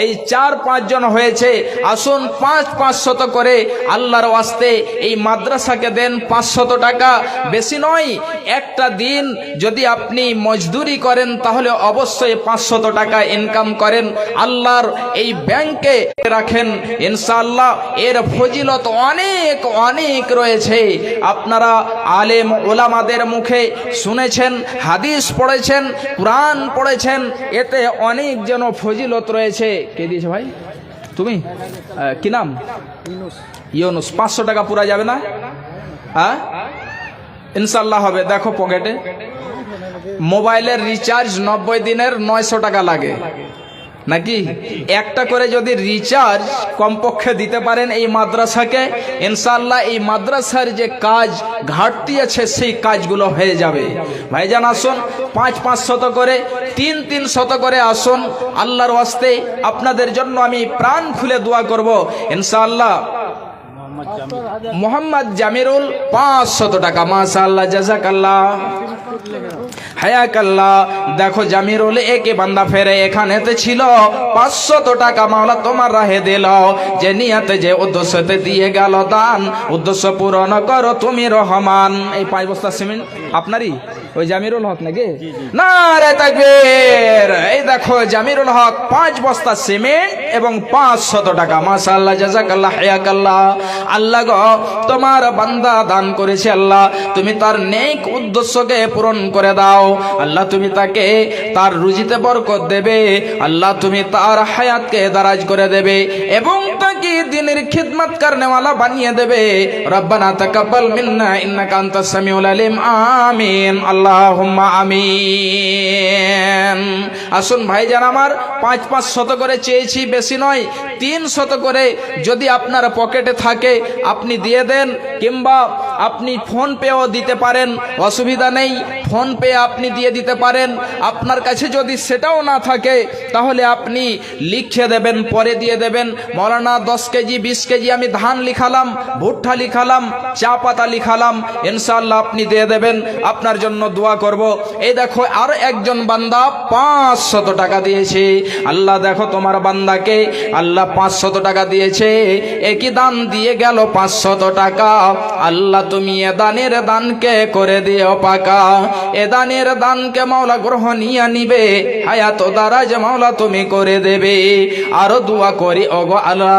এই 4-5 জন হয়েছে। আসুন 500 করে আল্লাহর ওয়াস্তে এই মাদ্রাসাকে দেন 500 টাকা, বেশি নয়। একটা দিন যদি আপনি মজদুরি করেন তাহলে অবশ্যই 500 টাকা ইনকাম করেন, আল্লাহর এই ব্যাংকে রাখেন, ইনশাআল্লাহ এর ফজিলত অনেক অনেক রয়েছে। আপনারা আলেম ওলামাদের মুখে শুনেছেন, হাদিস পড়েছেন, কুরআন পড়েছেন, এতে অনেক যেন ফজিলত রয়েছে। কে দিয়েছে ভাই? তুমি? কি নাম? ইউনুস। 500 টাকা পুরা যাবে না? হ্যাঁ ইনশাআল্লাহ হবে। দেখো পকেটে মোবাইলের রিচার্জ 90 দিনের 900 টাকা লাগে নাকি? একটা করে যদি রিচার্জ কমপক্ষে দিতে পারেন এই মাদ্রাসাকে, ইনশাআল্লাহ এই মাদ্রাসার যে কাজ ঘাটতি আছে সেই কাজগুলো হয়ে যাবে। ভাইজান আসুন 500 করে, 300 করে আসুন। আল্লাহর ওয়াস্তে আপনাদের জন্য আমি প্রাণ খুলে দোয়া করব ইনশাআল্লাহ। মোহাম্মদ জামিরুল 500 টাকা। মাশাআল্লাহ, জাযাকাল্লাহ, হায়াকাল্লাহ। দেখো জামিরুল একে বান্দা ফেরে এখানেতে ছিল 500 টাকা মাওলা তোমার রাহে দিল। যে নিয়তে যে উদ্দেশ্যতে দিয়ে গেল দান, উদ্দেশ্য পূরণ করো তুমি রহমান। এই 5 বস্তা সিমেন্ট আপনারই? ওই জামিরুল হক নাকি? নারে তাকবীর। এই দেখো জামিরুল হক 5 বস্তা সিমেন্ট এবং 500 টাকা। মাশাআল্লাহ, জাযাকাল্লাহ, হায়াকাল্লাহ। আল্লাহ গো তোমার বান্দা দান করেছে, আল্লাহ তুমি তার নেক উদ্দেশ্যকে পূরণ করে দাও। আল্লাহ তুমি তাকে তার রুজিতে বরকত দেবে, আল্লাহ তুমি তার হায়াতকে দারাজ করে দেবে এবং তাকে দ্বীনের খিদমত করনে वाला বানিয়ে দেবে। রব্বানা তাকাব্বাল মিন্না ইন্নাকা আনতাস সামিউল আলিম। আমিন, আল্লাহুম্মা আমিন। আসুন ভাইজান আমার 500 করে চেয়েছি, বেশি নয়। 300 করে যদি আপনার পকেটে থাকে আপনি দিয়ে দেন, কিংবা আপনি ফোন পেও দিতে পারেন, অসুবিধা নেই। ফোন পে আপনি দিয়ে দিতে পারেন। আপনার কাছে যদি সেটাও না থাকে তাহলে আপনি লিখে দেবেন, পরে দিয়ে দেবেন, মৌলানা 10 কেজি 20 কেজি আমি ধান লিখালাম, ভুট্টা লিখালাম, চা পাতা লিখালাম, ইনশাআল্লাহ আপনি দিয়ে দেবেন, আপনার জন্য দোয়া করব। এই দেখো আর একজন বান্দা 500 টাকা দিয়েছে। আল্লাহ দেখো তোমার বান্দাকে আল্লাহ 500 টাকা দিয়েছে, একই দান দিয়ে গেল 500 টাকা। আল্লাহ তুমি এ দানের দানকে করে দিও পাকা, এ দানের দানকে মাওলা গ্রহণীয় নিবে, হায়াত দারাজ মাওলা তুমি করে দেবে। আরো দোয়া করি ওগো আল্লাহ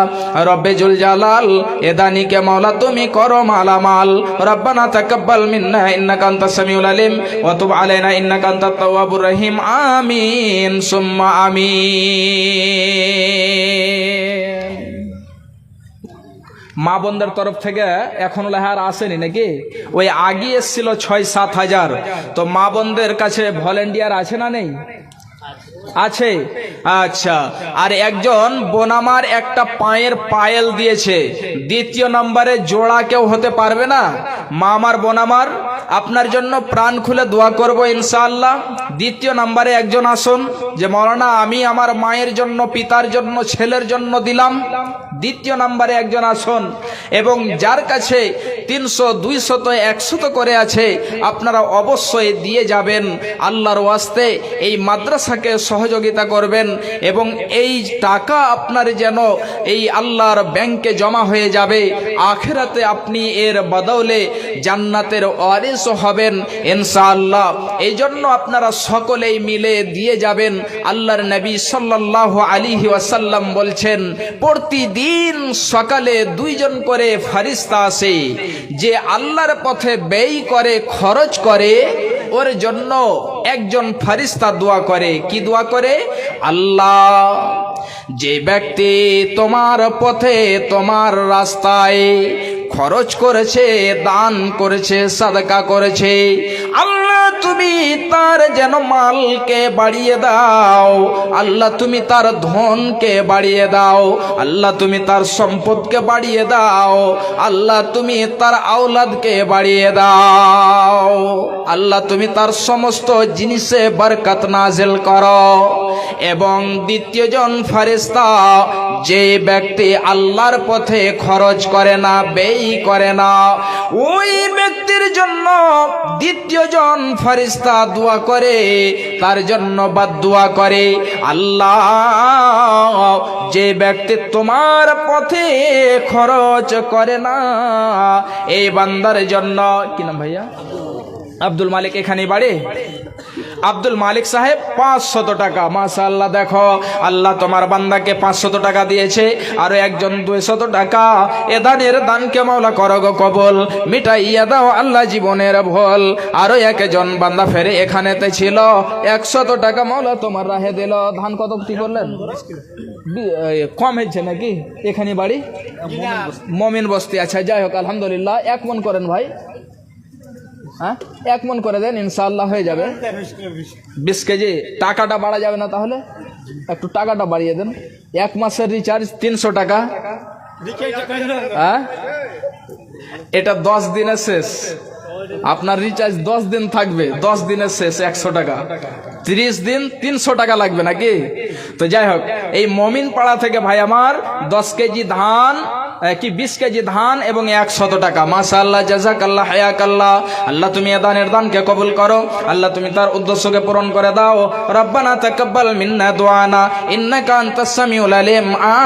রব্বে জুল জালাল, এ দানিকে মাওলা তুমি করো মালামাল। রব্বানা তাকাব্বাল মিন্না ইন্নাকা আনতাস সামিউল আলিম ওয়া তুব আলাইনা ইন্নাকা আনতাত তাওয়াবুর রহিম। আমিন সুম্মা আমিন। মা বোনদের তরফ থেকে এখনো লেহার আসেনি নাকি? ওই আগে এসেছিল 6-7 হাজার। তো মা বোনদের কাছে ভলেন্টিয়ার আছে না নেই? আছে। আচ্ছা, আর একজন বোন আমার একটা পায়ের পায়েল দিয়েছে, দ্বিতীয় নম্বরে জোড়া কেউ হতে পারবে না? মা আমার বোন আমার আপনার জন্য প্রাণ খুলে দোয়া করব ইনশাআল্লাহ। দ্বিতীয় নম্বরে একজন আসুন যে মৌলানা আমি আমার মায়ের জন্য, পিতার জন্য, ছেলের জন্য দিলাম। দ্বিতীয় নম্বরে একজন আসুন, এবং যার কাছে 300, 200, 100 করে আছে আপনারা অবশ্যই দিয়ে যাবেন। আল্লাহর ওয়াস্তে এই মাদ্রাসাকে সহযোগিতা করবেন, এবং এই টাকা আপনার যেন এই আল্লাহর ব্যাংকে জমা হয়ে যাবে। আখিরাতে আপনি এর বদলে জান্নাতের ওয়ারিস হবেন ইনশাআল্লাহ। এই জন্য আপনারা সকলেই মিলে দিয়ে যাবেন। আল্লাহর নবী সাল্লাল্লাহু আলাইহি ওয়াসাল্লাম বলছেন, প্রতিদিন সকালে 2 জন করে ফেরেশতা আসে, যে আল্লাহর পথে ব্যয় করে, খরচ করে, ওর জন্য একজন ফেরেশতা দোয়া করে। কি দোয়া করে? আল্লাহ, যে ব্যক্তি তোমার পথে, তোমার রাস্তায় খরচ করেছে, দান করেছে, সাদকা করেছে, আল্লাহ তুমি তার যেন মালকে বাড়িয়ে দাও, আল্লাহ তুমি তার ধনকে বাড়িয়ে দাও, আল্লাহ তুমি তার সম্পদকে বাড়িয়ে দাও, আল্লাহ তুমি তার আওলাদকে বাড়িয়ে দাও, আল্লাহ তুমি তার সমস্ত জিনিসে বরকত নাজিল করো। এবং দ্বিতীয় জন ফেরেশতা, যে ব্যক্তি আল্লাহর পথে খরচ করে না, ব্যয় করে না, ওই ব্যক্তির জন্য দ্বিতীয় জন ফেরেশতা দোয়া করে, তার জন্য বদদুয়া করে, আল্লাহ যে ব্যক্তি তোমার পথে খরচ করে না, এই বান্দার জন্য, কি নাম ভাইয়া? আব্দুল মালিক, এখানে বাড়ি। আব্দুল মালিক সাহেব 500 টাকা। মাশাআল্লাহ, দেখো আল্লাহ তোমার বান্দাকে 500 টাকা দিয়েছে, আরো একজন 200 টাকা। এ দানের দানকে মাওলা করো গো কবুল, মিটাইয়া দাও আল্লাহ জীবনের ভুল। আরো একজন বান্দা ফেরে এখানেতে ছিল, 100 টাকা মাওলা তোমার রাহে দিল। ধান কত কি করলেন? কম হয়েছে নাকি? এখানে বাড়ি মমিন বস্তি। আচ্ছা, যাই হোক, আলহামদুলিল্লাহ। 1 মন করেন ভাই, হ্যাঁ 1 মন করে দেন, ইনশাআল্লাহ হয়ে যাবে। 20 কেজি। টাকাটা বাড়া যাবে না তাহলে? একটু টাকাটা বাড়িয়ে দেন। 1 মাসের রিচার্জ 300 টাকা। হ্যাঁ, এটা 10 দিনের শেষ। আপনার রিচার্জ 10 দিন থাকবে, 10 দিনের শেষ 100 টাকা। 30 দিন 300 টাকা লাগবে নাকি? তো যাই হোক, এই মমিন পাড়া থেকে ভাই আমার 10 কেজি ধান, কি 20 কেজি ধান এবং 100 টাকা। মাশাআল্লাহ, জাযাকাল্লাহ, হায়াকাল্লাহ। আল্লাহ তুমি এ দানের দানকে কবুল করো, আল্লাহ তুমি তার উদ্দেশ্যকে পূরণ করে দাও। রব্বানা তাকাব্বাল মিন্না দুআনা ইন্নাকা আনতাস সামিউল আলিম।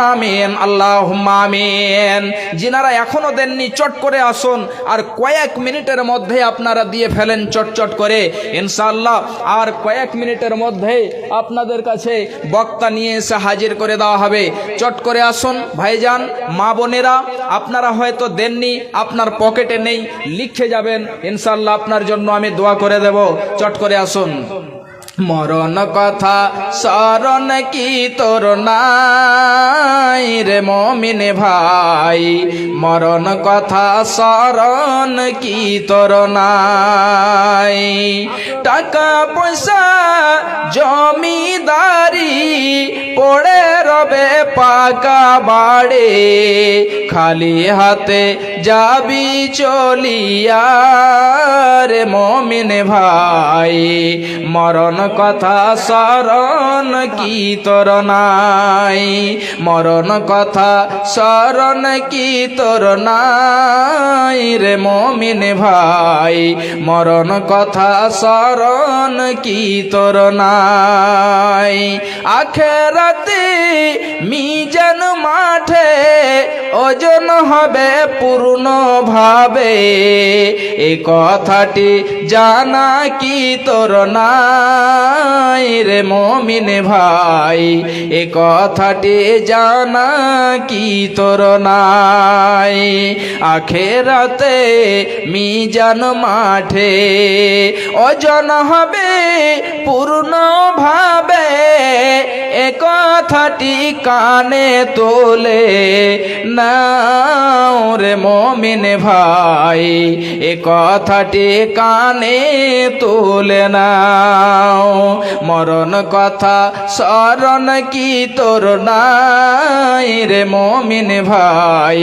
আমিন, আল্লাহুম্মা আমিন। যিনারা এখনো দেননি চট করে আসুন, আর কয়েক মিনিটের মধ্যে আপনারা দিয়ে ফেলেন চটচট করে ইনশাআল্লাহ। আর কয়েক মিনিটের মধ্যে আপনাদের কাছে বক্তা নিয়ে এসে হাজির করে দেওয়া হবে। চট করে আসুন ভাইজান, মা বোনেরা, আপনারা হয়তো দেননি, আপনার পকেটে নেই, লিখে যাবেন, ইনশাআল্লাহ আপনার জন্য আমি দোয়া করে দেব। চট করে আসুন। মরণ কথা স্মরণ কি তোর নাই রে মমিন ভাই, মরণ কথা স্মরণ কি তোর নাই, টাকা পয়সা জমিদারি পড়ে রবে পাকা বাড়ে, খালি হাতে যাবি চলিয়া রে মুমিন ভাই, মরণ কথা স্মরণ কি তোর নাই, মরণ কথা স্মরণ কি তোর নাই রে মুমিন ভাই, মরণ কথা স্মরণ কি তোর নাই। আখেরাতে মিজান মাঠে ওজন হবে পূর্ণ ভাবে, এই কথাটি জানা কি তোর নাই রে মুমিন ভাই, এই কথাটি জানা কি তোর নাই। আখেরাতে মিজান মাঠে ওজন হবে পূর্ণ ভাবে, এ কথাটি কানে তোলে নাও রে মুমিন ভাই, এ কথাটি কানে তোলে নাও। মরণ কথা স্মরণ কি তোর নাই রে মুমিন ভাই,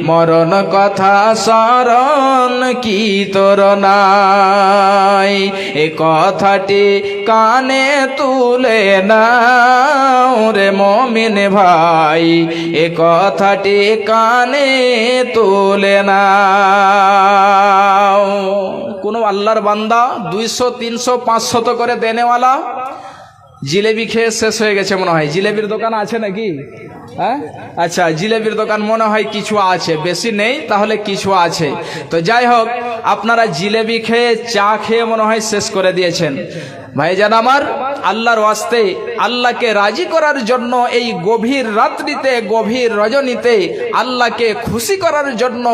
মরণ কথা স্মরণ কি তোর নাই, এ কথাটি কানে তুলে নাও রে মুমিন ভাই, এ কথাটি কানে তুলে নাও। কোন আল্লাহর বান্দা 200, 300, 500 করে দেনেওয়ালা জিলেবি খেয়ে শেষ হয়ে গেছে মনে হয়। জিলেবির দোকান আছে নাকি? হ্যাঁ, আচ্ছা, জিলেবির দোকান মনে হয় কিছু আছে, বেশি নেই, তাহলে কিছু আছে। তো যাই হোক, আপনারা জিলেবি খেয়ে চা খেয়ে মনে হয় শেষ করে দিয়েছেন। ভাইজান আমার, আল্লাহর ওয়াস্তে আল্লাহকে রাজি করার জন্য এই গভীর রাত্রিতে, গভীর রজনীতে আল্লাহকে খুশি করার জন্য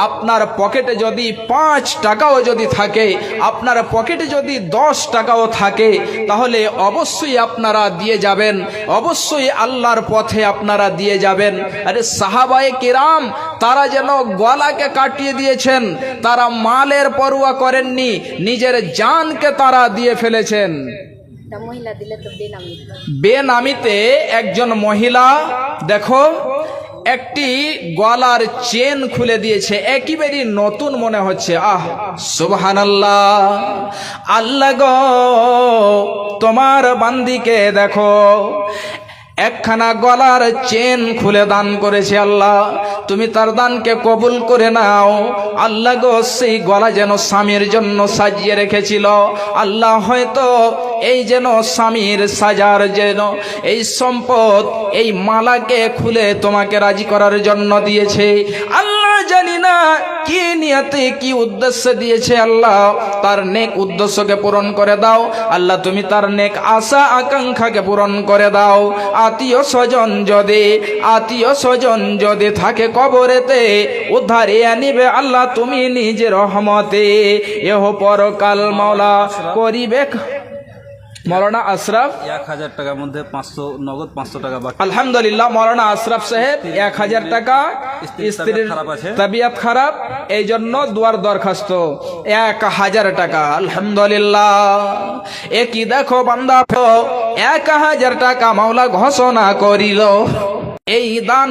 আপনার পকেটে যদি 5 টাকাও যদি থাকে, আপনার পকেটে যদি 10 টাকাও থাকে, তাহলে অবশ্যই আপনারা দিয়ে যাবেন, অবশ্যই আল্লাহর পথে আপনারা দিয়ে যাবেন। আরে সাহাবায়ে কেরাম তারা যেন গলাকে কাটিয়ে দিয়েছেন, তারা মালের পরোয়া করেননি, নিজের জানকে তারা দিয়ে ফেলেছেন। বেনামিতে একজন মহিলা দেখো একটি গলার চেন খুলে দিয়েছে, একেবারে নতুন মনে হচ্ছে। আহ সুবহানাল্লাহ, আল্লাহ গো তোমার বান্দিকে দেখো একখানা গলার চেন খুলে দান করেছে। আল্লাহ তুমি তার দানকে কবুল করে নাও। আল্লাহ গো সেই গলা যেন স্বামীর জন্য সাজিয়ে রেখেছিল, আল্লাহ হয়তো এই যেন স্বামীর সাজার যেন এই সম্পদ, এই মালাকে খুলে তোমাকে রাজি করার জন্য দিয়েছে। আল্লাহ জানি না কি নিয়তে কি উদ্দেশ্যে দিয়েছে, আল্লাহ তার নেক উদ্দেশ্যকে পূরণ করে দাও। আল্লাহ তুমি তার নেক আশা আকাঙ্ক্ষাকে পূরণ করে দাও। আত্মীয় স্বজন যদি থাকে কবরেতে উদ্ধারে আনিবে আল্লাহ তুমি নিজের রহমতে, এহ পরকাল মাওলা করিবে। মৌলানা আশরাফ 1000 টাকার মধ্যে 500 নগদ, 500 টাকা বাকি। আলহামদুলিল্লাহ, মৌলানা আশরাফ সাহেব 1000 টাকা, স্ত্রীর তবিয়ত খারাপ এই জন্য দুয়ার দরখাস্ত 1000 টাকা। আলহামদুলিল্লাহ, একই দেখো বান্দা 1000 টাকা মাওলা ঘোষণা করিল। এই দান